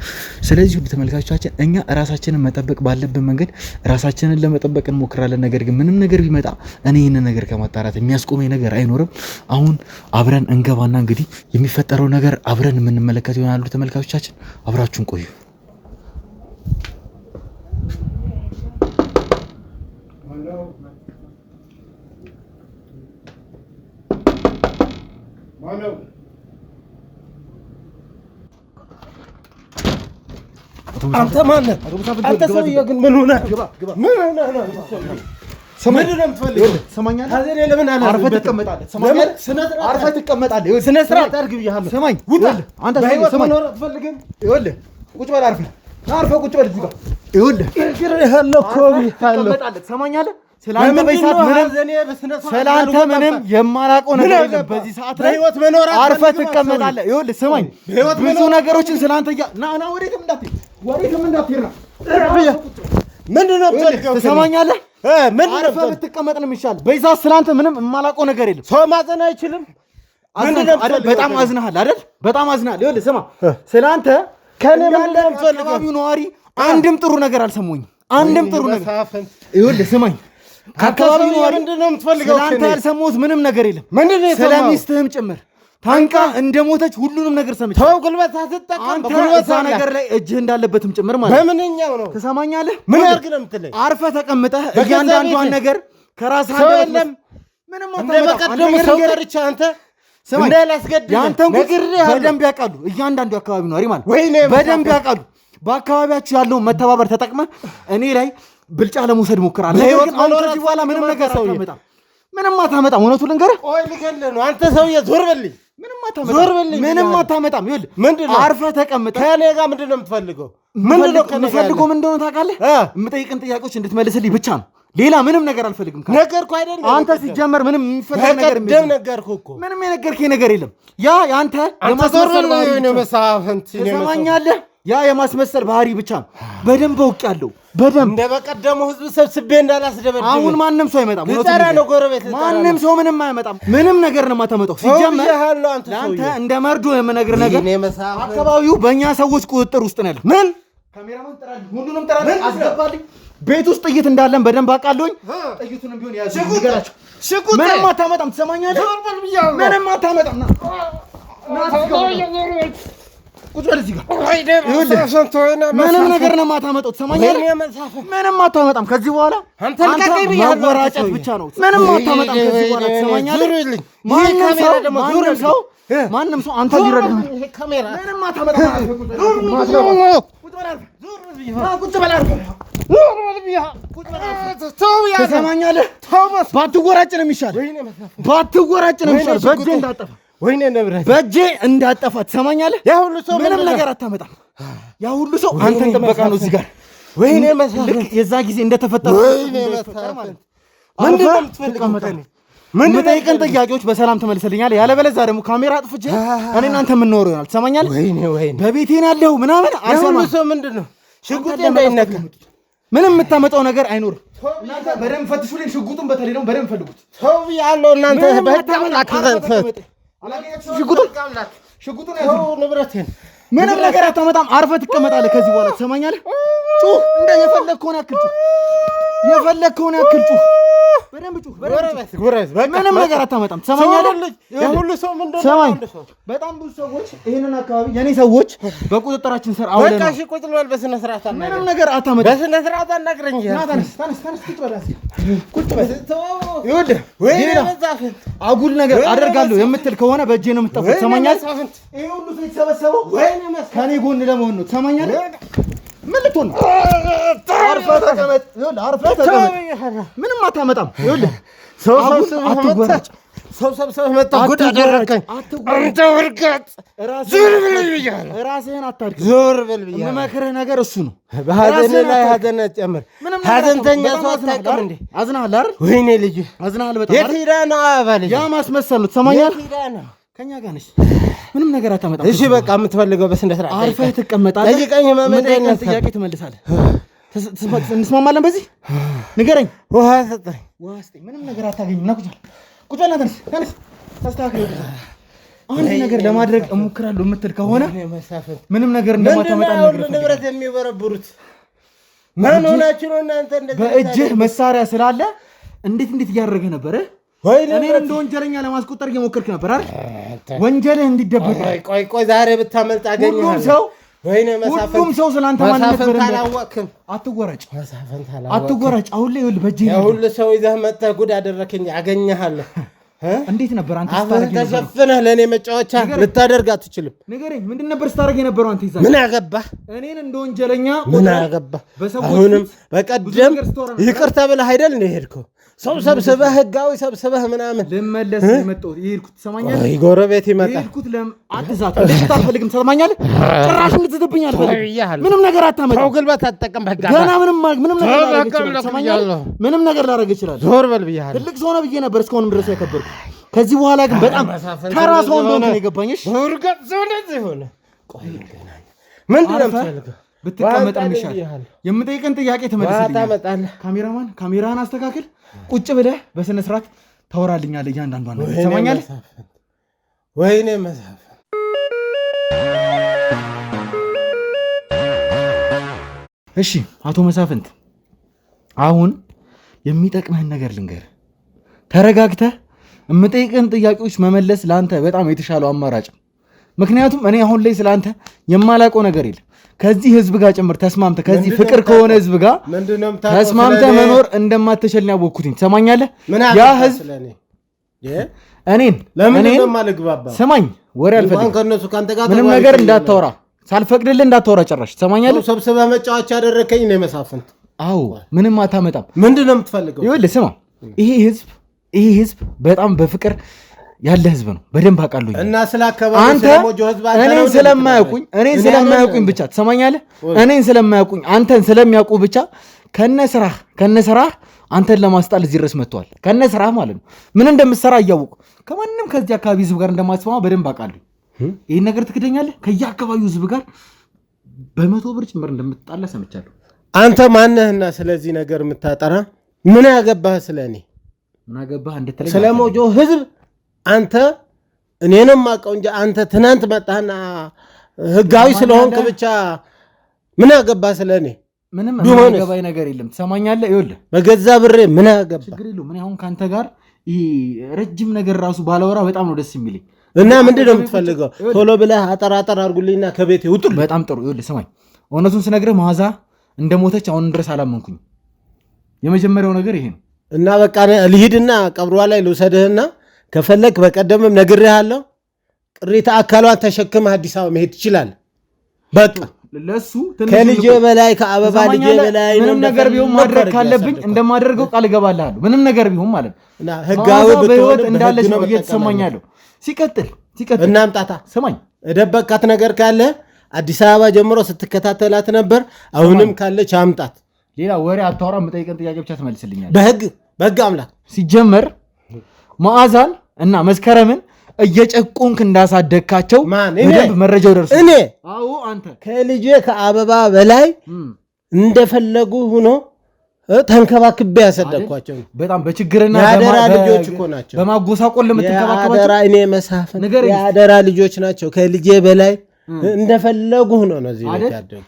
ስለዚህ ውድ ተመልካቾቻችን እኛ ራሳችንን መጠበቅ ባለብን መንገድ ራሳችንን ለመጠበቅ እንሞክራለን። ነገር ግን ምንም ነገር ቢመጣ እኔ ይህንን ነገር ከማጣራት የሚያስቆመኝ ነገር አይኖርም። አሁን አብረን እንገባና እንግዲህ የሚፈጠረው ነገር አብረን የምንመለከት ይሆናሉ። ተመልካቾቻችን አብራችሁን ቆዩ። አንተ ማነህ? አንተ ሰውዬ ግን ምን ሆነህ? ምን ሆነህ ነው? ምንድን ነው የምትፈልገው? ሰማኛለህ? ታዲያ እኔ ለምን አርፈህ ትቀመጣለህ? ሰማኛለህ? አርፈህ ትቀመጣለህ? ስነ ስርዓት አድርግ ብዬሃለሁ። ሰማኝ። ውጣ። አንተ በህይወት ሰማኝ። መኖር አትፈልግም? ይኸውልህ ቁጭ በል አርፈህ ቁጭ በል እዚህ ጋር። ይኸውልህ እግሬ ያለው እኮ ብዬሃለሁ። ትቀመጣለህ። ሰማኛለህ? ስላንተ ምንም የማላውቀው ነገር የለም። በዚህ ሰዓት ላይ አርፈህ ትቀመጣለህ። ይኸውልህ ስማኝ፣ ብዙ ነገሮችን ስላንተ ና ወዴትም እንዳትሄድ ነው። ምንድን ነው ትሰማኛለህ? አርፈህ ብትቀመጥ ነው የሚሻል። በዚህ ሰዓት ስላንተ ምንም የማላውቀው ነገር የለም። ሰው ማዘን አይችልም። በጣም አዝነሃል አይደል? በጣም አዝነሃል። ይኸውልህ ስማ፣ ስላንተ ከአካባቢው ነዋሪ አንድም ጥሩ ነገር አልሰማሁኝም። አንድም ጥሩ ነገር ይኸውልህ ስማኝ፣ ከአካባቢው ነዋሪ ስላንተ ያልሰማሁት ምንም ነገር የለም። ስለ ሚስትህም ጭምር ታንቃ እንደሞተች ሁሉንም ነገር ሰምቻለሁ። ተው ጉልበት አትጠቀም። በጉልበት ነገር ላይ እጅህ እንዳለበትም ጭምር ማለት በምንኛው ነው? ትሰማኛለህ? ምን ያርግ ነው የምትለኝ? አርፈህ ተቀምጠህ እያንዳንዷን ነገር ከራስህ አንደበት ምንም እንደበቀደሙ ሰው ቀርቻ አንተ እንዳላስገድል ያንተን ጉድር በደንብ ያውቃሉ። እያንዳንዱ አካባቢ ነዋሪ ማለት በደንብ ያውቃሉ። በአካባቢያችሁ ያለውን መተባበር ተጠቅመህ እኔ ላይ ብልጫ ለመውሰድ ሞክራለህ። ግን አሁን ከዚህ በኋላ ምንም ነገር አታመጣም። ምንም አታመጣም። እውነቱን ልንገርህ፣ ቆይ ልገልህ ነው አንተ ሰውዬ። ዞር በልኝ። ምንም አታመጣም። ይኸውልህ ምንድነው? አርፈህ ተቀምጠህ ከእኔ ጋር ምንድነው የምትፈልገው? ምንድነው የምፈልገው? ምን እንደሆነ ታውቃለህ? የምጠይቅን ጥያቄዎች እንድትመልስልኝ ብቻ ነው። ሌላ ምንም ነገር አልፈልግም። ነገርኩህ አይደል? አንተ ሲጀመር ምንም የሚፈልግ ነገር የለም። ነገርኩህ እኮ ምንም የነገርከኝ ነገር የለም። ያ ያንተ የማስመሰል ባህሪ ነው። መሳፍንት ትሰማኛለህ? ያ የማስመሰል ባህሪ ብቻ ነው። በደንብ አውቄያለሁ። በደንብ እንደበቀደሙ ህዝብ ሰብስቤ እንዳላስደበድብ። አሁን ማንም ሰው አይመጣም። ልጠራ ነው ጎረቤት። ማንም ሰው ምንም አይመጣም። ምንም ነገር ነው የማታመጣው። ሲጀመር ለአንተ እንደ መርዶ የምነግርህ ነገር አካባቢው በእኛ ሰዎች ቁጥጥር ውስጥ ነው ያለው። ምን ካሜራማን ጥራልኝ፣ ሁሉንም ጥራልኝ፣ አስገባልኝ። ቤት ውስጥ ጥይት እንዳለን በደንብ አውቃለሁኝ። ጥይቱንም ቢሆን ያዙ ንገራቸው። ምንም አታመጣም። ትሰማኛለህ? ምንም አታመጣም። ቁጭ በል እዚህ ጋር። ምንም ነገር ነው የማታመጣው። ትሰማኛለህ? ምንም አታመጣም። ከዚህ በኋላ አንተ ማወራጨት ብቻ ነው። ምንም አታመጣም ከዚህ በኋላ። ትሰማኛለህ? ማንም ሰው አንተ ሊረዳ ምንም አታመጣም። ትሰማኛለህ? ባትወራጭ ነው የሚሻል። በእጄ እንዳጠፋ ወይኔ ንብረት በእጄ እንዳጠፋ። ትሰማኛለህ? ያ ሁሉ ሰው ምንም ነገር አታመጣም። ያ ሁሉ ሰው አንተን ጥበቃ ነው እዚህ ጋር። ወይኔ መሳፍንት የዛ ጊዜ እንደተፈጠረ ወይኔ መሳፍንት ምንድን ነው የምትፈልገው? የምጠይቅን ጥያቄዎች በሰላም ትመልስልኛለህ። ያለበለዚያ ደግሞ ካሜራ አጥፍቼ እኔ እናንተ የምንኖረው ይሆናል። ትሰማኛለህ? ወይኔ በቤቴን ያለው ምናምን ሁሉ ሰው ምንድን ነው ሽጉጤ እንዳይነካ ምንም የምታመጣው ነገር አይኖርም። እናንተ በደንብ ፈትሹልኝ። ሽጉጡን በተለይ ደግሞ በደንብ ፈልጉት። ሰው ያለው እናንተ በጣም ሽጉጡን ያዙ። ንብረቴን ምንም ነገር አታመጣም። አርፈህ ትቀመጣለህ ከዚህ በኋላ። ትሰማኛለህ? ጩህ፣ የፈለግከውን ያክል ጩህ፣ የፈለግከውን ያክል ጩህ፣ በደንብ ጩህ። ምንም ነገር አታመጣም። ትሰማኛለህ? ሰማኝ። በጣም ብዙ ሰዎች ይሄንን አካባቢ የኔ ሰዎች በቁጥጥራችን ስር አውለን በቃ እሺ፣ ቁጭ በል። በስነ ስርዓት ምንም ነገር አታመጣም። በስነ ስርዓት አናግረኝ። ተነስ፣ ቁጭ በል። ይኸውልህ አጉል ነገር አደርጋለሁ የምትል ከሆነ በእጄ ነው የምትጠፋው። ትሰማኛለህ? ይሄ ሁሉ ሰው የተሰበሰበው ከኔ ጎን ለመሆን ነው። ትሰማኛለህ? ምን ልትሆን ነው? አርፈህ ተቀመጥ። ምንም አታመጣም። ይኸውልህ ሰው ሰብስበህ መጣህ። ጉድ አደረከኝ። አንተ ውርጋጥ! ዞር በል ብያለሁ። ራስህን አታድርግ። ዞር በል ብያለሁ። የምመክርህ ነገር እሱ ነው። በሀዘን ላይ ሀዘን ጨምር። ሀዘንተኛ ሰው አታውቅም እንዴ? አዝናሃል አይደል? ወይኔ ልጅ አዝናሃል በጣም። የት ሄደህ ነው? አባል ያ ማስመሰል ነው። ትሰማኛለህ? የት ሄደህ ነው? ከኛ ጋር ነሽ። ምንም ነገር አታመጣም። እሺ በቃ የምትፈልገው በስነ ስርዓት አርፈህ ትቀመጣለህ። ጠይቀኝ። የምጠይቀን ጥያቄ ትመልሳለህ። እንስማማለን? በዚህ ንገረኝ። ውሃ ሰጠኝ። ውሃ ስጠኝ። ምንም ነገር አታገኝም። ና ቁጭ በል። ተነስ። ተስተካክል። አንድ ነገር ለማድረግ እሞክራለሁ የምትል ከሆነ ምንም ነገር እንደማታመጣ ነገር ንብረት የሚበረብሩት ማን ሆናችሁ ነው እናንተ? እንደዚህ በእጅህ መሳሪያ ስላለ እንዴት እያደረገ ነበር? እኔን እንደ ወንጀለኛ ለማስቆጠር እየሞከርክ ነበር አይደል? ወንጀልህ እንዲደበቅ። ቆይ ዛሬ ብታመልጥ አገኘሃለሁ። ሁሉም ሰው ስላንተ ማንነት በደንብ አላወቅም። አትወራጭ። አሁን ላይ ይኸውልህ በእጅህ ሁሉ ሰው ይዘህ መጥተህ ጉድ አደረከኝ። አገኘሃለሁ። እንዴት ነበር አንተ ስታደርግ? ተሸፍነህ ለእኔ መጫወቻ ልታደርግ አትችልም። ንገረኝ፣ ምንድን ነበር ስታደርግ የነበረው አንተ? ይዛል ምን አገባህ? እኔን እንደ ወንጀለኛ ምን አገባህ? አሁንም በቀደም ይቅርታ ብለህ አይደል እንደ ሄድከው? ሰው ሰብስበህ ህጋዊ ሰብስበህ ምናምን ልመለስ የመጣሁት ይሄድኩት ትሰማኛለህ? አይ ጎረቤት ይመጣል። ይሄድኩት አትዛት ልጅት አልፈልግም ትሰማኛለህ? ጭራሽ እንድትዝብኝ አልፈልግም። ምንም ነገር አታመጣም። ሰው ግልበት አትጠቀም። በቃ ገና ምንም ነገር ላደርግ እችላለሁ። ትሰማኛለህ? ምንም ነገር ላደርግ እችላለሁ። ዞር በል ብያለሁ። ትልቅ ሰው ነው ብዬ ነበር እስካሁንም ድረስ ያከበርኩ። ከዚህ በኋላ ግን በጣም ተራ ሰው እንደሆነ ነው የገባኝ። እሺ ወርቀት ሰው እንደዚህ ሆነ። ቆይ ገናኝ ምንድን ነው የምትፈልገው? ብትቀመጥ ይሻላል። የምጠይቅን ጥያቄ ትመልስልኛለህ። ካሜራማን ካሜራህን አስተካክል። ቁጭ ብለህ በስነ ስርዓት ታወራልኛለህ እያንዳንዷን ነገር ትሰማኛለህ? ወይኔ መሳፍ እሺ አቶ መሳፍንት አሁን የሚጠቅምህን ነገር ልንገርህ። ተረጋግተህ የምጠይቅህን ጥያቄዎች መመለስ ለአንተ በጣም የተሻለው አማራጭ። ምክንያቱም እኔ አሁን ላይ ስለአንተ የማላውቀው ነገር የለም። ከዚህ ህዝብ ጋር ጭምር ተስማምተህ ከዚህ ፍቅር ከሆነ ህዝብ ጋር ተስማምተህ መኖር እንደማትችል ነው ያወቅኩትኝ። ትሰማኛለህ? ያ ህዝብ እኔን ለምን እንደማልግባባ ስማኝ፣ ወሬ አልፈልግም። ምንም ነገር እንዳታወራ ሳልፈቅድልህ እንዳታወራ ጭራሽ። ትሰማኛለህ? ሰብስበህ መጫወቻ ያደረከኝ ነው መሳፍንት። አዎ ምንም አታመጣም። ምንድን ነው የምትፈልገው? ይኸውልህ ስማ፣ ይሄ ህዝብ በጣም በፍቅር ያለ ህዝብ ነው። በደንብ አውቃለሁ። እና ስላከባቢ ስለሞጆ ህዝብ እኔን ስለማያውቁኝ ብቻ ትሰማኛለህ? እኔን ስለማያውቁኝ አንተን ስለሚያውቁ ብቻ ከነስራህ አንተን ለማስጣል እዚህ ድረስ መጥተዋል። ከነስራህ ማለት ነው። ምን እንደምትሰራ እያወቁ ከማንም ከዚህ አካባቢ ህዝብ ጋር እንደማትስማማ በደንብ አውቃለሁ። ይህን ነገር ትክደኛለህ? ከየአካባቢው ህዝብ ጋር በ100 ብር ጭምር እንደምትጣላ ሰምቻለሁ። አንተ ማነህና ስለዚህ ነገር የምታጠራ? ምን ያገባህ ስለኔ? ምን አገባህ እንድትለኝ ስለሞጆ ህዝብ አንተ እኔንም ማቀው እንጂ አንተ ትናንት መጣህና ህጋዊ ስለሆንክ ብቻ ምን አገባህ ስለኔ? ምንም አገባኝ ነገር የለም። ትሰማኛለህ? ይኸውልህ በገዛ ብሬ ምን አገባህ? ችግር የለውም። ምን አሁን ካንተ ጋር ይሄ ረጅም ነገር ራሱ ባላወራ በጣም ነው ደስ የሚለኝ። እና ምንድን ነው የምትፈልገው? ቶሎ ብለህ አጠራጠር አድርጉልኝና ከቤቴ ውጡ። በጣም ጥሩ። ይኸውልህ ስማኝ፣ እውነቱን ስነግርህ መዓዛ እንደሞተች አሁን ድረስ አላመንኩኝ። የመጀመሪያው ነገር ይሄ ነው። እና በቃ ልሂድና ቀብሯ ላይ ልውሰድህና ከፈለክ በቀደምም ነግሬሃለሁ፣ ቅሪተ አካሏን ተሸክመህ አዲስ አበባ መሄድ ትችላለህ። በቃ ለሱ ከልጄ በላይ ከአበባ ልጄ በላይ ምንም ነገር ቢሆን ማድረግ ካለብኝ እንደማደርገው ቃል እገባልሃለሁ። ምንም ነገር ቢሆን ማለት ነው። ህጋዊ በህይወት እንዳለች ነው እየተሰማኛለሁ። ሲቀጥል እናምጣታ። ስማኝ፣ እደበቃት ነገር ካለ አዲስ አበባ ጀምሮ ስትከታተላት ነበር። አሁንም ካለች አምጣት። ሌላ ወሬ አታወራ። የምጠይቀን ጥያቄ ብቻ ትመልስልኛለህ። በህግ አምላክ ሲጀመር መዓዛን እና መስከረምን እየጨቆንክ እንዳሳደግካቸው በደንብ መረጃው ደርሶ እኔ አዎ አንተ ከልጄ ከአበባ በላይ እንደፈለጉ ሆኖ ተንከባክቤ ያሰደግኳቸው በጣም በችግርና ያደራ ልጆች እኮ ናቸው። በማጎሳቆል ለምትከባከባቸው ያደራ እኔ መሳፍን ያደራ ልጆች ናቸው። ከልጄ በላይ እንደፈለጉ ሆኖ ነው እዚህ ቤት ያደጉ።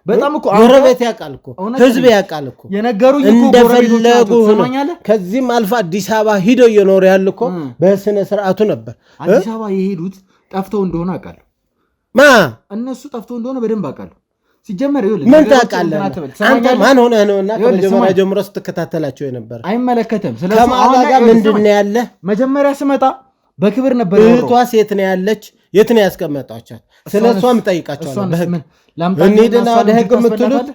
በጣም እኮ ጎረቤት ያውቃል እኮ ህዝብ ያውቃል እኮ የነገሩኝ እኮ እንደፈለጉ ሆኖ ከዚህም አልፋ አዲስ አበባ ሂደው እየኖሩ ያሉ እኮ በስነ ስርዓቱ ነበር። አዲስ አበባ የሄዱት ጠፍተው እንደሆነ አውቃለሁ። እነሱ ጠፍተው እንደሆነ በደንብ አውቃለሁ። ሲጀመር ይኸውልህ ምን ታውቃለህ አንተ? ማን ሆነህ ነውና ከመጀመሪያ ጀምሮ ስትከታተላቸው የነበረ? አይመለከተም። ስለዚህ ከማን ጋር ምንድን ነው ያለ? መጀመሪያ ስመጣ በክብር ነበር። እህቷ ሴት ነው ያለች። የት ነው ያስቀመጣቻት? ስለሷም ጠይቃቸዋለሁ። በህግ እንሂድና ወደ ህግ የምትሉት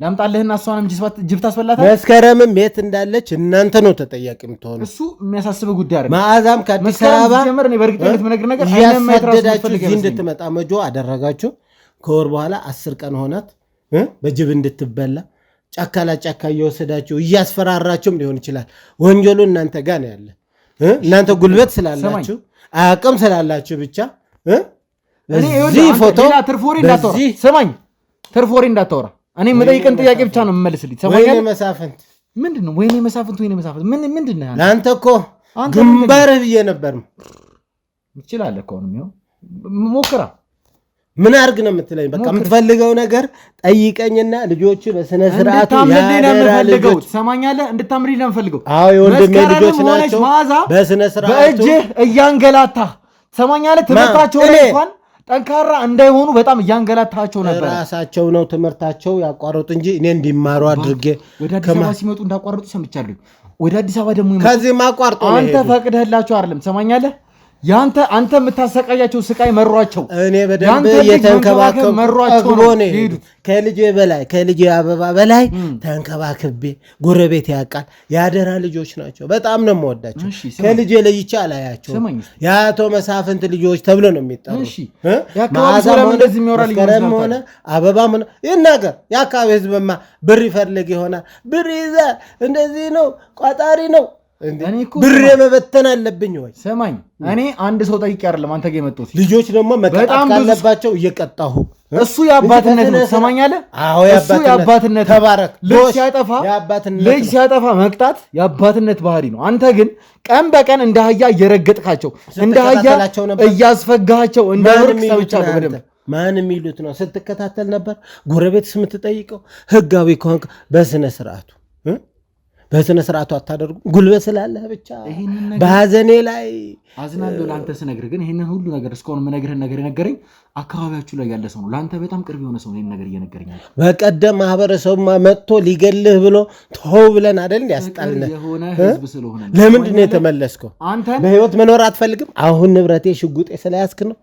ላምጣልህና እሷንም ጅብ ታስበላታል። መስከረምም የት እንዳለች እናንተ ነው ተጠያቂ የምትሆኑ። እሱ የሚያሳስብ ጉዳይ አይደለም። መዓዛም ከአዲስ አበባ እያሳደዳችሁ እዚህ እንድትመጣ መጆ አደረጋችሁ። ከወር በኋላ 10 ቀን ሆናት በጅብ እንድትበላ ጫካ ለጫካ እየወሰዳችሁ እያስፈራራችሁም ሊሆን ይችላል። ወንጀሉ እናንተ ጋር ነው ያለ። እናንተ ጉልበት ስላላችሁ አቅም ስላላችሁ ብቻ እዚህ ፎቶ ስማኝ፣ ትርፎሪ እንዳታወራ። እኔ የምጠይቅን ጥያቄ ብቻ ነው የምመልስልኝ። ወይኔ መሳፍንት ምንድን ነው? ወይኔ መሳፍንት ምንድን ነው? ለአንተ እኮ ግንባርህ ብዬ ነበር። ይችላለህ እኮ ነው ሞክራ። ምን አድርግ ነው የምትለኝ? በቃ የምትፈልገው ነገር ጠይቀኝና ልጆቹ በስነ ስርዓቱ ያደራልጆች ሰማኛለህ። እንድታምሪኝ ነው የምፈልገው። አዎ የወንድሜ ልጆች ናቸው። በስነ ስርዓቱ በእጅህ እያንገላታ ሰማኛለህ። ትምህርታቸውን እንኳን ጠንካራ እንዳይሆኑ በጣም እያንገላታቸው ነበር። ራሳቸው ነው ትምህርታቸው ያቋረጡ እንጂ እኔ እንዲማሩ አድርጌ ወደ አዲስ አበባ ሲመጡ እንዳቋረጡ ሰምቻለሁ። ወደ አዲስ አበባ ደግሞ ከዚህ ማቋርጦ አንተ ፈቅደህላቸው አይደለም ሰማኛለህ። አንተ የምታሰቃያቸው ስቃይ መሯቸው። እኔ በደንብ የተንከባከብ መሯቸው ነው ሄዱት። ከልጄ አበባ በላይ ተንከባክቤ ጎረቤት ያውቃል። ያደራ ልጆች ናቸው። በጣም ነው የምወዳቸው። ከልጄ ለይቼ አላያቸው። የአቶ መሳፍንት ልጆች ተብሎ ነው የሚጠሩ። መስከረም ሆነ አበባ ሆነ ይናገር። የአካባቢ ህዝብማ ብር ይፈልግ ይሆናል። ብር ይዘ እንደዚህ ነው ቋጣሪ ነው ብር መበተን አለብኝ ወይ? ሰማኝ። እኔ አንድ ሰው ጠይቄ አይደለም አንተ ጋር የመጡት ልጆች ደግሞ መቀጣት ካለባቸው እየቀጣሁ እሱ የአባትነት ነው። ሰማኛለህ? አዎ የአባትነት ተባረክ። ልጅ ሲያጠፋ መቅጣት የአባትነት ባህሪ ነው። አንተ ግን ቀን በቀን እንደ አህያ እየረገጥካቸው እንደ አህያ እያስፈጋቸው እንደወርቅ ሰብቻለሁ። በደምብ ማን የሚሉት ነው ስትከታተል ነበር። ጎረቤትስ የምትጠይቀው ህጋዊ ከሆንክ በስነ ስርዓቱ አታደርጉ። ጉልበት ስላለህ ብቻ በሐዘኔ ላይ አዝናለሁ ለአንተ ስነግርህ። ግን ይሄንን ሁሉ ነገር እስካሁን የምነግርህን ነገር የነገረኝ አካባቢያችሁ ላይ ያለ ሰው ነው። ለአንተ በጣም ቅርብ የሆነ ሰው ነው ይሄን ነገር እየነገረኝ ያለው። በቀደም ማህበረሰቡ መጥቶ ሊገልህ ብሎ ተው ብለን አይደል ያስጣልነህ። የሆነ ህዝብ ስለሆነ ለምንድን ነው የተመለስከው? በህይወት መኖር አትፈልግም? አሁን ንብረቴ ሽጉጤ ስለያዝክ ነው።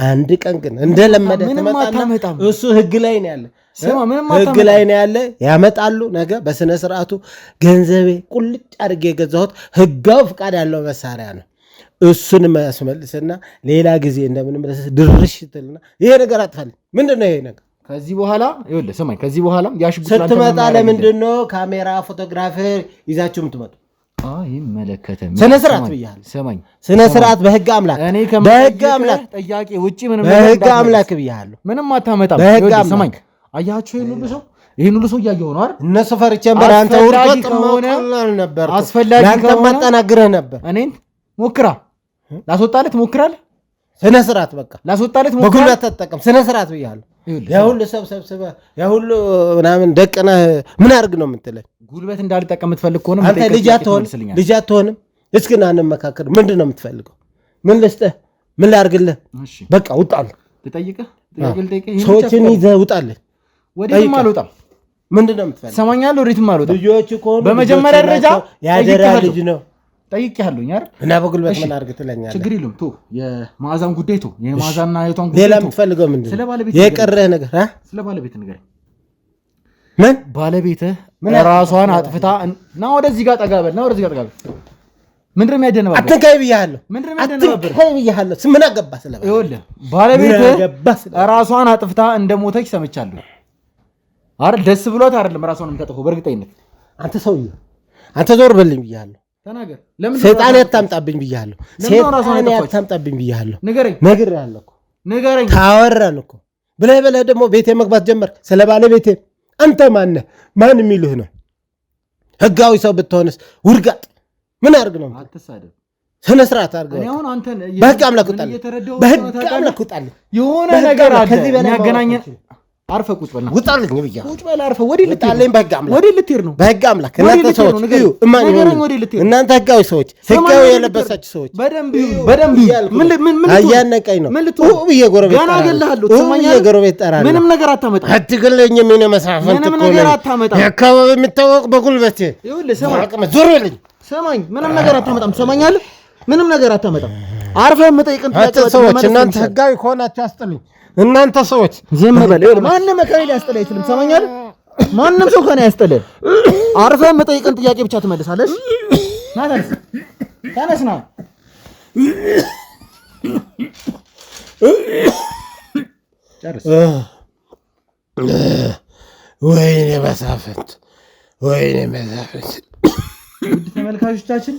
አንድ ቀን ግን እንደለመደ ተመጣጣ እሱ ህግ ላይ ነው ያለ ህግ ላይ ነው ያለ። ያመጣሉ ነገ በስነ ስርዓቱ ገንዘቤ ቁልጭ አድርጌ የገዛሁት ህጋው ፍቃድ ያለው መሳሪያ ነው። እሱን ያስመልስና ሌላ ጊዜ እንደምንመለስ ድርሽ ትልና ይሄ ነገር አጥፋልኝ። ምንድነው ይሄ ነገር? ከዚህ በኋላ ይኸውልህ ስማኝ፣ ከዚህ በኋላ ስትመጣ ለምንድነው ካሜራ ፎቶግራፈር ይዛችሁ የምትመጡ? ይመለከተኝ ስነ ስርዓት ብያለሁ። ስማኝ፣ ስነ ስርዓት በህግ አምላክ በህግ አምላክ ጥያቄ ውጪ ምንም በህግ አምላክ ብያለሁ። ምንም አታመጣም። ስማኝ፣ አያችሁ ይሄን ሁሉ ሰው እያየሁ ነው አይደል? እነሱ ፈርቼ ነበር። አንተ ውርደት ከሆነ ነበር አስፈላጊ ከሆነ ማጠናግረህ ነበር። እኔን ሞክራ ላስወጣለት ሞክራለህ። ስነ ስርዓት በቃ ላስወጣለት ሞክራ። በጉልበት ተጠቀም። ስነ ስርዓት ብያለሁ። ያሁሉ ሰብስበህ ያሁሉ ምናምን ደቅነህ ምን አድርግ ነው የምትለኝ? ጉልበት እንዳልጠቀም የምትፈልግ ከሆነ አንተ ልጅ አትሆንም። እስኪ ና እንመካከር። ምንድን ነው የምትፈልገው? ምን ልስጥህ? ምን ላድርግልህ? በቃ ውጣልህ። ልጠይቅህ? ሰዎችን ይዘህ ውጣልህ። ወዴትም አልወጣም። ምንድን ነው የምትፈልገው? ሰማኛለሁ። ወዴትም አልወጣም። ልጆች ከሆኑ በመጀመሪያ ደረጃ ያደራ ልጅ ነው ጠይቄሃለሁኝ አይደል? እና በጉልበት ምን አድርግ ትለኛለህ? ችግር የለውም። የማዕዛን ጉዳይ የማዕዛንና እህቷን ጉዳይ ሌላ የምትፈልገው ምንድን ነው? የቀረህ ነገር ስለ ባለቤት ንገረኝ። ምን ባለቤትህ ራሷን አጥፍታ ና ወደዚህ ጋር ጠጋ በል። ምንድን ነው የሚያደነባበር? አትንካይ ብያለሁ። ምን አገባህ? ይኸውልህ ባለቤትህ ራሷን አጥፍታ እንደሞተች ሰምቻለሁ አይደል? ደስ ብሎት አይደለም ራሷን የምታጠፋው በእርግጠኝነት። አንተ ሰውዬ አንተ ዞር በልኝ ብያለሁ። ተናገር። ሰይጣን ያታምጣብኝ ብያለሁ። ሰይጣን ያታምጣብኝ ብያለሁ። ንገረኝ። ታወራን እኮ ብለህ ደግሞ ቤቴ መግባት ጀመርክ። ስለ ባለቤቴ አንተ ማነህ? ማን የሚሉህ ነው? ህጋዊ ሰው ብትሆንስ ውርጋጥ ምን አድርግ ነው? አትሳደብ። ስነ ስርዓት አድርገው። በህግ አምላክ ውጣልኝ። የሆነ ነገር አለ የሚያገናኘን። አርፈህ ቁጭ በልና ውጣልኝ ብያ ቁጭ በል። አርፈህ ወዴት ልትሄድ ነው? በህግ አምላክ እናንተ ሰዎች እናንተ ህጋዊ ሰዎች፣ ህጋዊ የለበሳችሁ ሰዎች በደንብ አያነቀኝ ነው ብዬ ጎረቤት ገና እገልሃለሁ። ጎረቤት ጠራለሁ። ምንም ነገር አታመጣም። አትገለኝም። የእኔ መሳፍንት እኮ ነኝ። የአካባቢ የሚታወቅ በጉልበቴ ዞር በልኝ። ሰማኝ። ምንም ነገር አታመጣም። ትሰማኛለህ? ምንም ነገር አታመጣም። አርፈህ የምጠይቅን ሰዎች እናንተ ህጋዊ ከሆናችሁ አስጥልኝ። እናንተ ሰዎች ዝም በል። ማንም ከኔ ሊያስጠላ አይችልም። ትሰማኛለህ? ማንም ሰው ከኔ ያስጠላል። አርፈህ የምጠይቅን ጥያቄ ብቻ ትመልሳለህ። ና ተነስ ና። ወይኔ መሳፍንት፣ ወይኔ መሳፍንት። ውድ ተመልካቾቻችን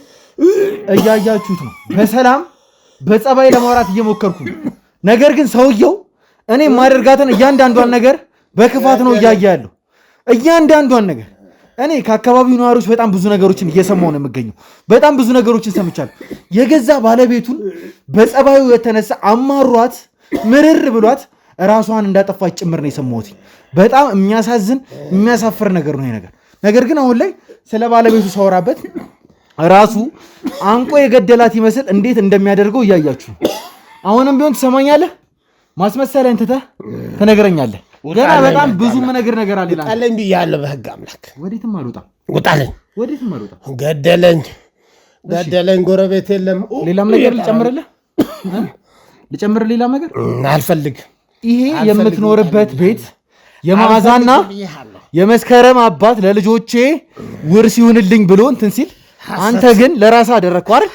እያያችሁት ነው። በሰላም በጸባይ ለማውራት እየሞከርኩ ነው። ነገር ግን ሰውየው እኔ ማደርጋትን እያንዳንዷን ነገር በክፋት ነው እያየ ያለው። እያንዳንዷን ነገር እኔ ከአካባቢው ነዋሪዎች በጣም ብዙ ነገሮችን እየሰማሁ ነው የምገኘው። በጣም ብዙ ነገሮችን ሰምቻለሁ። የገዛ ባለቤቱን በጸባዩ የተነሳ አማሯት ምርር ብሏት ራሷን እንዳጠፋች ጭምር ነው የሰማሁት። በጣም የሚያሳዝን የሚያሳፍር ነገር ነው ይሄ ነገር። ነገር ግን አሁን ላይ ስለ ባለቤቱ ሳወራበት ራሱ አንቆ የገደላት ይመስል እንዴት እንደሚያደርገው እያያችሁ አሁንም ቢሆን ትሰማኛለህ። ማስመሰለን ትተህ ትነግረኛለህ። ገና በጣም ብዙ ነገር አለ። ውጣልኝ ብያለሁ። በህግ አምላክ ወዴትም አልወጣም። ውጣልኝ። ወዴትም አልወጣም። ገደለኝ። ጎረቤት የለም። ሌላም ነገር ልጨምርልህ። ልጨምር ሌላ ነገር አልፈልግም። ይሄ የምትኖርበት ቤት የመዓዛና የመስከረም አባት ለልጆቼ ውርስ ይሁንልኝ ብሎ እንትን ሲል አንተ ግን ለራስህ አደረግከው አይደል?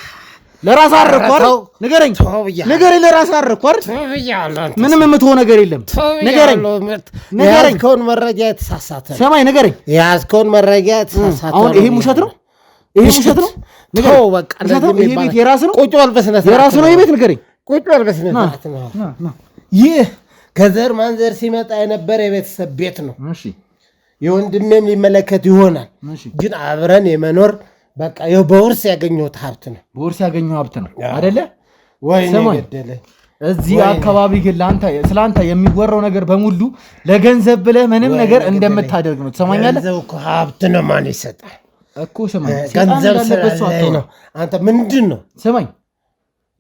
ለራስህ አደረግከው አይደል? ንገረኝ ለራስህ አደረግከው አይደል? ምንም የምትሆን ነገር የለም። ንገረኝ የያዝከውን መረጃ የተሳሳተ ነው። ሰማይ ንገረኝ የያዝከውን መረጃ የተሳሳተ አሁን ይሄ ውሸት ነው። ይሄ ውሸት ነው። ተው በቃ ይሄ ቤት የራስህ ነው። ቁጭ በል በስነ ስርዓት የራስህ ነው። ይሄ ቤት ንገረኝ ቁጭ በል በስነ ስርዓት ነው። ይህ ከዘር ማንዘር ሲመጣ የነበረ የቤተሰብ ቤት ነው። እሺ የወንድሜም ሊመለከት ይሆናል። ግን አብረን የመኖር በቃ በውርስ ያገኘሁት ሀብት ነው። በውርስ ያገኘው ሀብት ነው አይደለ? ወይ ገደለ። እዚህ አካባቢ ግን ስላንተ የሚወራው ነገር በሙሉ ለገንዘብ ብለህ ምንም ነገር እንደምታደርግ ነው። ትሰማኛለህ? ገንዘብ እኮ ሀብት ነው። ማን ይሰጣል እኮ? ሰማኝ። ገንዘብ ስላለኝ ነው። አንተ ምንድን ነው? ሰማኝ።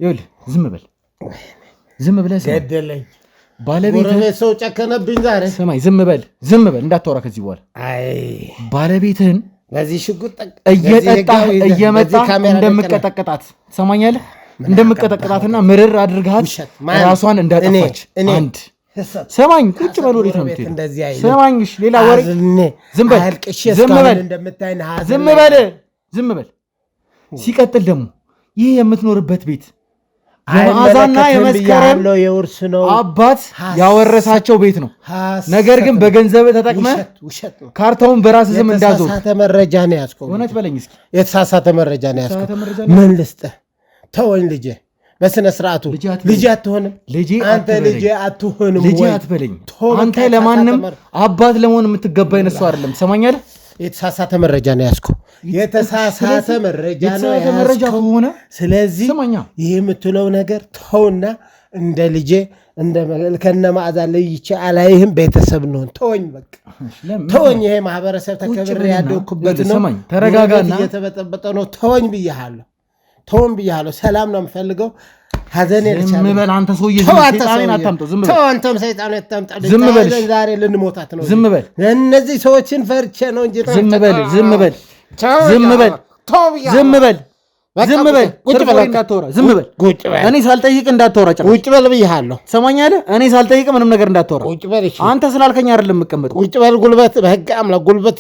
ይኸውልህ ዝም ብለህ ገደለኝ። ባለቤትህ ሰው ጨከነብኝ ዛሬ። ሰማኝ። ዝም በል እንዳታወራ ከዚህ በኋላ። አይ ባለቤትህን በዚህ ሽጉጥ እየጠጣህ እየመጣህ እንደምቀጠቅጣት ትሰማኛለህ? እንደምቀጠቅጣትና ምርር አድርገሃት ራሷን እንዳጠፋች አንድ ሰማኝ። ቁጭ በል። ወዴት ነው የምትሄደው? ሰማኝ። ሌላ ወሬ ዝም በል። ሲቀጥል ደግሞ ይህ የምትኖርበት ቤት የመዓዛና የመስከረም የውርስ ነው። አባት ያወረሳቸው ቤት ነው። ነገር ግን በገንዘብ ተጠቅመህ ካርታውን በራስህ ስም እንዳዞር የተሳሳተ መረጃ ነው ያዝከው። እውነት በለኝ እስኪ። የተሳሳተ መረጃ ነው ያዝከው። ምን ልስጥህ? ተወኝ ልጄ። በስነ ስርዓቱ ልጄ አትሆንም። አንተ ልጄ አትሆንም። ልጄ አትበለኝ። አንተ ለማንም አባት ለመሆን የምትገባ አይነት ሰው አይደለም። ትሰማኛለህ? የተሳሳተ መረጃ ነው ያዝከው። የተሳሳተ መረጃ ነው ያዝከው። ስለዚህ ይህ የምትለው ነገር ተውና እንደ ልጄ እንደ ከነ መዓዛ ለይቼ አላይህም። ቤተሰብ ነው። ተወኝ በቃ ተወኝ። ይሄ ማህበረሰብ ተከብሬ ያደኩበት ነው። ተረጋጋና እየተበጠበጠ ነው። ተወኝ ብያለሁ። ሰላም ነው የምፈልገው። ሐዘኔ ዝም በል አንተ ሰውዬ። ሰይጣኔን አታምጣው። ዝም በል አንተም ሰይጣን አታምጣው። ዝም በል። ዛሬ ልንሞታት ነው። ዝም በል። እነዚህ ሰዎችን ፈርቼ ነው እንጂ ዝም በል። ዝም በል። ቁጭ በል እንዳትወራ። ዝም በል። እኔ ሳልጠይቅ እንዳትወራ። ቁጭ በል ብያለሁ። ሰማኛለህ? እኔ ሳልጠይቅ ምንም ነገር እንዳትወራ። ቁጭ በል። አንተ ስላልከኝ አይደለም የምቀመጠው። ቁጭ በል። ጉልበት በሕግ አምላክ ጉልበት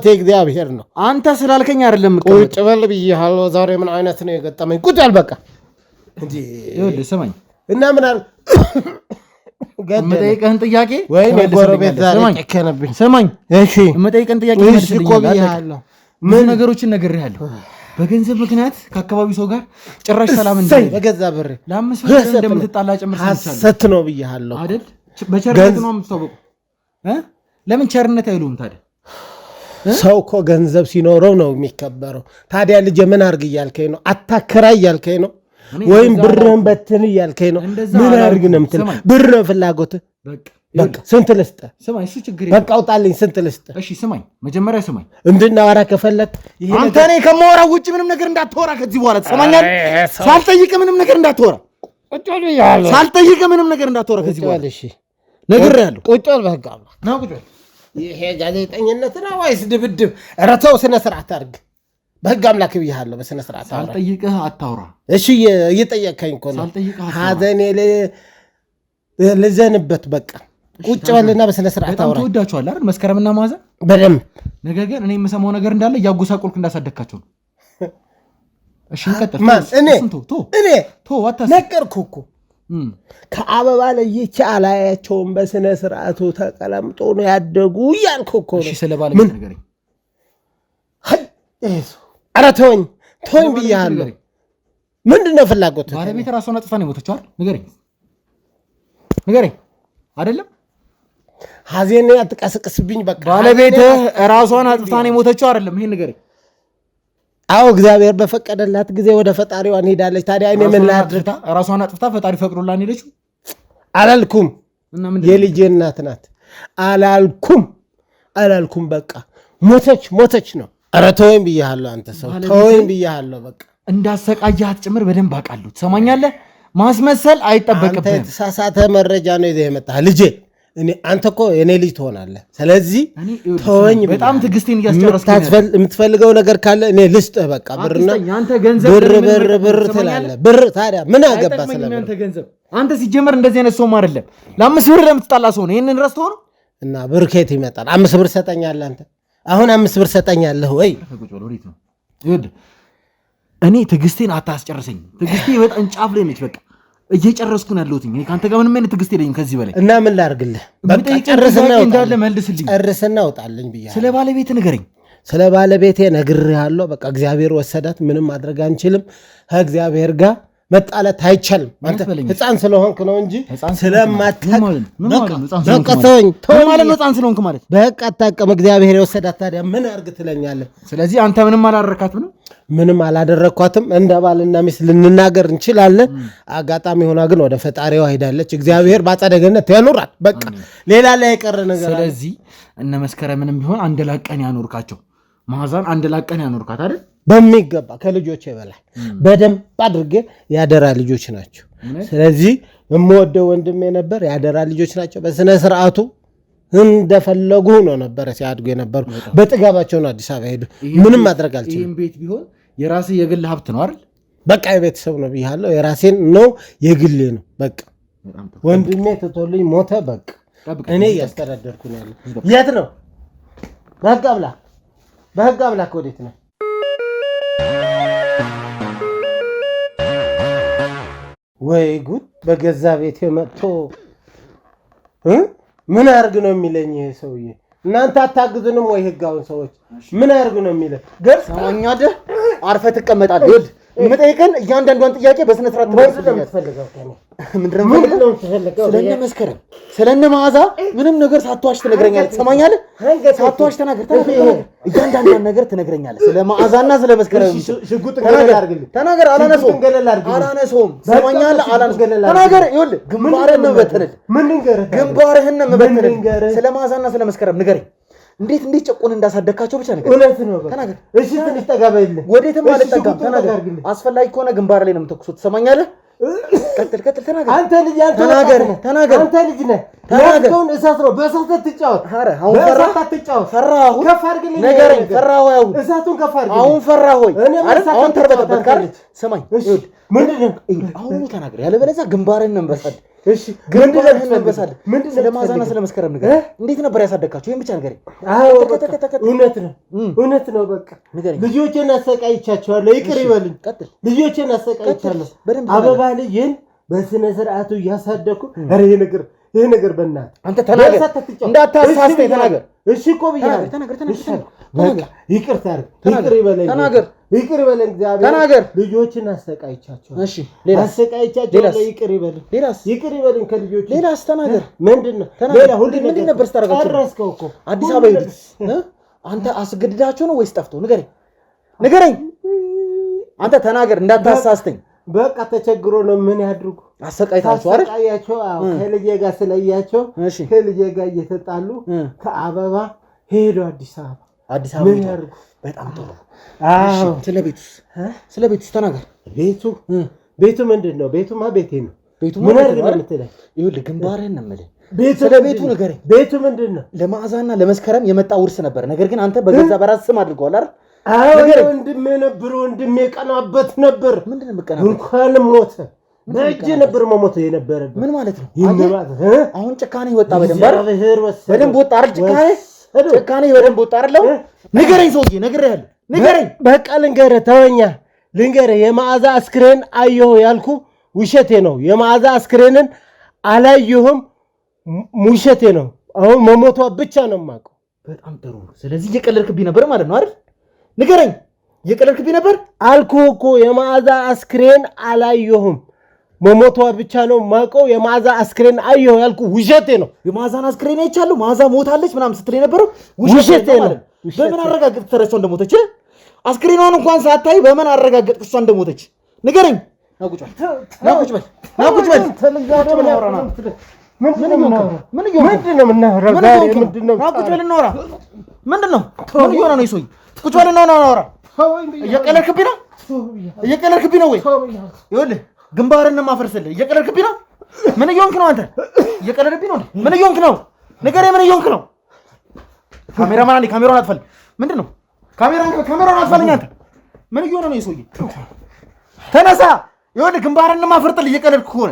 የእግዚአብሔር ነው። አንተ ስላልከኝ አይደለም የምቀመጠው። ቁጭ በል ብያለሁ። ዛሬ ምን አይነት ነው የገጠመኝ? ቁጭ በል በቃ። ይኸውልህ ስማኝ እና ምን አለ የምጠይቅህን ጥያቄ ወይ ጎረቤት ዛሬ ጨከነብኝ። ስማኝ እሺ፣ የምጠይቅህን ጥያቄ መልስልኝ። ብዙ ነገሮችን ነግሬሃለሁ። በገንዘብ ምክንያት ከአካባቢው ሰው ጋር ጭራሽ ሰላም እንዳለ በገዛ ብሬ ለአምስት ብር እንደምትጣላ ጭምር ሰምቻለሁ። ሐሰት ነው ብያለሁ አይደል? በቸርነት ነው የምትታወቀው። ለምን ቸርነት አይሉም ታዲያ? ሰው እኮ ገንዘብ ሲኖረው ነው የሚከበረው። ታዲያ ልጄ ምን አድርግ እያልከኝ ነው? አታከራይ እያልከኝ ነው? ወይም ብርህን በትን እያልከኝ ነው? ምን አድርግ ነው የምትለው? ብር ነው ፍላጎትህ? በቃ ስንት ልስጥህ? በቃ አውጣልኝ። ስንት ልስጥህ? እሺ ስማኝ፣ መጀመሪያ ስማኝ። እንድናወራ ከፈለክ አንተ እኔ ከማወራው ውጭ ምንም ነገር እንዳትወራ ከዚህ በኋላ ትሰማኛለህ? ሳልጠይቅህ ምንም ነገር እንዳትወራ። ሳልጠይቅህ ምንም ነገር እንዳትወራ ከዚህ በኋላ ነግሬሃለሁ። ቁጭ በል። በሕግ አምላክ ና ቁጭ በል። ይሄ ጋዜጠኝነት ነው ወይስ ድብድብ? ኧረ ተው፣ ስነ ስርዓት አድርግ። በሕግ አምላክ ብያለሁ። በስነ ስርዓት ሳልጠይቅህ አታውራ። እሺ እየጠየቅከኝ እኮ ነው። ሐዘኔ ልዘንበት በቃ ቁጭ በልና በስነ ስርዓት አውራ። ተወዳችኋል አይደል? መስከረምና መዓዛ በደምብ። ነገር ግን እኔ የምሰማው ነገር እንዳለ እያጎሳቆልክ እንዳሳደግካቸው ነው። እሺ እንቀጥል። እኔ ነገርኩህ እኮ ከአበባ ለይቼ አላያቸውም። በስነ ስርዓቱ ተቀለምጦ ነው ያደጉ እያልኩህ እኮ ነው። እሺ ስለ ባለቤት ንገረኝ። ኧረ ተወኝ ብያለሁ። ምንድን ነው ፍላጎት? ባለቤት ራሷን አጥፍታ ነው የሞተችው አይደል? ንገረኝ አይደለም? ሐዘኔ አትቀስቅስብኝ በቃ። ባለቤትህ ራሷን አጥፍታ ነው የሞተችው አይደለም? ይሄን ንገረኝ። አዎ እግዚአብሔር በፈቀደላት ጊዜ ወደ ፈጣሪዋን ሄዳለች። ታዲያ እኔ ምን ላድርግ? ራሷን አጥፍታ ፈጣሪ ፈቅዶላት ሄደችው አላልኩም? የልጄ እናት ናት አላልኩም? በቃ ሞተች ነው። ኧረ ተወኝ ብያለሁ። አንተ ሰው ተወኝ ብያለሁ። በቃ እንዳሰቃያት ጭምር በደንብ አውቃለሁ። ትሰማኛለህ? ማስመሰል አይጠበቅብህም። አንተ የተሳሳተ መረጃ ነው ይዘህ የመጣህ ልጄ። እኔ አንተ እኮ የኔ ልጅ ትሆናለህ። ስለዚህ ተወኝ። በጣም ትዕግስቴን እያስጨረስክ የምትፈልገው ነገር ካለ እኔ ልስጥህ። በቃ ብርና ብር ትላለህ። ብር ታዲያ ምን አገባ ስለምን አንተ ገንዘብ? አንተ ሲጀመር እንደዚህ አይነት ሰው አይደለም። ለ5 ብር ለምትጣላ ሰው ነው። ይሄንን ረስተው ነው እና ብር ከየት ይመጣል? 5 ብር ሰጠኛለህ አንተ። አሁን 5 ብር ሰጠኛለህ ወይ? እኔ ትዕግስቴን አታስጨርሰኝ። ትዕግስቴ በጣም ጫፍ ላይ ነች። በቃ እየጨረስኩ ነው ያለሁት። ካንተ ጋር ምንም አይነት ትዕግስት የለኝም ከዚህ በላይ። እና ምን ላድርግልህ? በቃ ጨርስና እንዳለ መልስልኝ። ጨርስና አውጣልኝ ብያለሁ። ስለ ባለቤት ንገረኝ። ስለ ባለቤቴ ነግሬሃለሁ። በቃ እግዚአብሔር ወሰዳት። ምንም ማድረግ አንችልም። ከእግዚአብሔር ጋር መጣላት አይቻልም። አንተ ህፃን ስለሆንክ ነው እንጂ ስለማታውቅ በቃ ተወኝ። ማለት ነው ህፃን ስለሆንክ ማለት በቃ አታውቅም። እግዚአብሔር የወሰዳት ታዲያ ምን አድርግ ትለኛለህ? ስለዚህ አንተ ምንም አላደረካትም ነው? ምንም አላደረኳትም። እንደ ባልና ሚስት ልንናገር እንችላለን። አጋጣሚ ሆና ግን ወደ ፈጣሪዋ ሄዳለች። እግዚአብሔር በአጸደ ገነት ያኑራል። በቃ ሌላ ላይ የቀረ ነገር። ስለዚህ እነ መስከረምንም ቢሆን አንድ ላቀን ያኖርካቸው፣ ማዛን አንድ ላቀን ያኖርካት አይደል? በሚገባ ከልጆች ይበላል። በደንብ አድርጌ ያደራ ልጆች ናቸው። ስለዚህ የምወደው ወንድሜ ነበር። ያደራ ልጆች ናቸው። በስነ ስርዓቱ እንደፈለጉ ነው ነበር ሲያድጉ የነበሩ። በጥጋባቸው ነው አዲስ አበባ ሄዱ። ምንም ማድረግ አልችልም። ይሄን ቤት ቢሆን የራስህ የግል ሀብት ነው አይደል? በቃ የቤተሰብ ነው ብያለሁ። የራሴን ነው፣ የግሌ ነው። በቃ ወንድሜ ትቶልኝ ሞተ። በቃ እኔ እያስተዳደርኩ ነው ያለው። የት ነው? በህግ አምላክ ወዴት ነው? ወይ ጉድ! በገዛ ቤቴ መጥቶ ምን አርግ ነው የሚለኝ ይሄ ሰውዬ? እናንተ አታግዙንም ወይ? ህጋውን ሰዎች ምን አርግ ነው የሚለኝ? ገርስ ሰማኛደ አርፈህ ትቀመጣለህ። ይኸውልህ የምጠይቅህን እያንዳንዷን ጥያቄ በስነ ስርዓት ትመልስልኛለህ። ምንድን ነው የምትፈልገው? ስለነ መስከረም ስለነ መዓዛ ምንም ነገር ሳትዋሽ ትነግረኛለህ። ትሰማኛለህ? ሳትዋሽ ተናገር። እያንዳንዷን ነገር ትነግረኛለህ። ስለ መዓዛና ስለ መስከረም ሽጉጥ ገለል አድርግልኝ። ተናገር። አላነሰውም። ትሰማኛለህ? ተናገር። ይኸውልህ ግንባርህን ነው የምበትንልህ። ምን ልንገርህ? ግንባርህን ነው የምበትንልህ። ስለ መዓዛና ስለ መስከረም ንገረኝ። እንዴት ጨቁን እንዳሳደግካቸው ብቻ ነገር እውነት ነው። ተናገር። እሺ ትንሽ ጠጋ በይልኝ። ወዴትም አልጠጋም። ተናገር። አስፈላጊ ከሆነ ግንባር ላይ ነው የምተኩሱት። ትሰማኛለህ? ቀጥል። ተናገር። አንተ ልጅ ተናገር። አንተ ልጅ ነህ። ተናገር። እሳት ነው። በእሳት ትጫወት። ኧረ አሁን ፈራሁ። ከፍ አድርግልኝ። ንገረኝ። ፈራሁ። ያው እሳቱን ከፍ አድርግልኝ። አሁን ፈራሁ ወይ? አሁን ተርበተበት ካለ ስማኝ። ምንድን ነው? አሁን ተናገር። ያለበለዚያ ግንባርን ነው የምበሳልህ። እሺ ግንባርን ነው የምበሳልህ። ስለ መዓዛና ስለ መስከረም ንገረኝ። እንዴት ነበር ያሳደግካቸው? ይሄን ብቻ ንገረኝ። እውነት ነው። በቃ ልጆቼን አሰቃይቻቸዋለሁ። ይቅር ይበልኝ። ልጆቼን አሰቃይቻለሁ። አበባ ልጅን በስነ ስርዓቱ እያሳደኩ ይሄ ነገር በእናትህ አንተ ተናገር። እንዳታሳስተኝ ተናገር። እሺ እኮ ብያለሁ። ተናገር። ይቅርታ አድርግ። ይቅር ይበለኝ። ይቅር ይበለኝ እግዚአብሔር። ተናገር። ልጆችን አሰቃይቻቸዋለሁ። እሺ አሰቃይቻቸዋለሁ። ይቅር ይበለኝ። ይቅር ይበለኝ ከልጆች። ሌላስ ተናገር። ምንድነው? ሌላ ሁሉ ምንድን ነበር ስታደርጋቸው? ጨረስከው እኮ አዲስ አበባ ሄዱት። አንተ አስገድዳቸው ነው ወይስ ጠፍቶ? ንገረኝ። አንተ ተናገር። እንዳታሳስተኝ። በቃ ተቸግሮ ነው። ምን ያድርጉ? አሰቃይታቸው አይደል? አሰቃያቸው። ከልጄ ጋር ስለያቸው ከልጄ ጋር እየተጣሉ ከአበባ ሄዱ አዲስ አበባ። ምን ያድርጉ? በጣም ጥሩ። አዎ ስለ ቤቱስ ተናገር። ቤቱ ምንድን ነው? ቤቱማ ቤቴ ነው። ቤቱ ምን አድርግ ነው የምትለኝ? ይኸውልህ ግንባርህን ነው የምልህ። ስለ ቤቱ ንገረኝ። ቤቱ ምንድን ነው? ለመዓዛና ለመስከረም የመጣ ውርስ ነበር። ነገር ግን አንተ በገዛ በራስ ስም አድርገዋል አይደል? ወንድሜ ነበር። ወንድሜ ቀናበት ነበር። ምንድን ነው የምትቀናበት? እንኳንም ሞተ። በእጅ ነበር መሞት የነበረበት። ምን ማለት ነው? አሁን ጭካኔ ወጣ። በደንብ ወጣ አይደል? ጭካኔ በደንብ ወጣ አይደል? ንገረኝ ሰውዬ፣ ነግሬሃለሁ። ንገረኝ። በቃ ልንገርህ፣ ተወኛ ልንገርህ። የመዓዛ አስክሬን አየሁ ያልኩ ውሸቴ ነው። የመዓዛ አስክሬንን አላየሁም፣ ውሸቴ ነው። አሁን መሞቷ ብቻ ነው የማውቀው። በጣም ጥሩ። ስለዚህ እየቀለድክብኝ ነበር ማለት ነው አይደል? ንገረኝ። እየቀለድክብኝ ነበር አልኩህ እኮ። የመዓዛ አስክሬን አላየሁም፣ መሞቷ ብቻ ነው የማውቀው። የመዓዛ አስክሬን አየሁ ያልኩ ውሸቴ ነው። የመዓዛን አስክሬን አይቻለሁ፣ መዓዛ ሞታለች ምናምን ስትል የነበረው ውሸቴ ነው። በምን አረጋገጥክ ተረሷ እንደሞተች? አስክሬኗን እንኳን ሳታይ በምን አረጋገጥክ እሷ እንደሞተች? ንገረኝ። ናቁጭ በል። ምንድን ነው የምናወራው? ምን እየሆነ ነው? ይሶይ ቁጭ በል እና እናወራ። እየቀለድክብኝ ነው ወይ? ይኸውልህ ግንባርህን ማፈርስልህ። እየቀለድክብኝ ነው። ምን እየሆንክ ነው አንተ? እየቀለድብኝ ነው። ምን እየሆንክ ነው? ንገረኝ፣ ምን እየሆንክ ነው? ካሜራማን አለ፣ ካሜራውን አጥፋልኝ። ምንድን ነው? ካሜራውን አጥፋልኝ። አንተ ምን እየሆነ ነው? የሰውዬ ተነሳ። ይኸውልህ ግንባርህን ማፈርጥልህ እየቀለድክ ከሆነ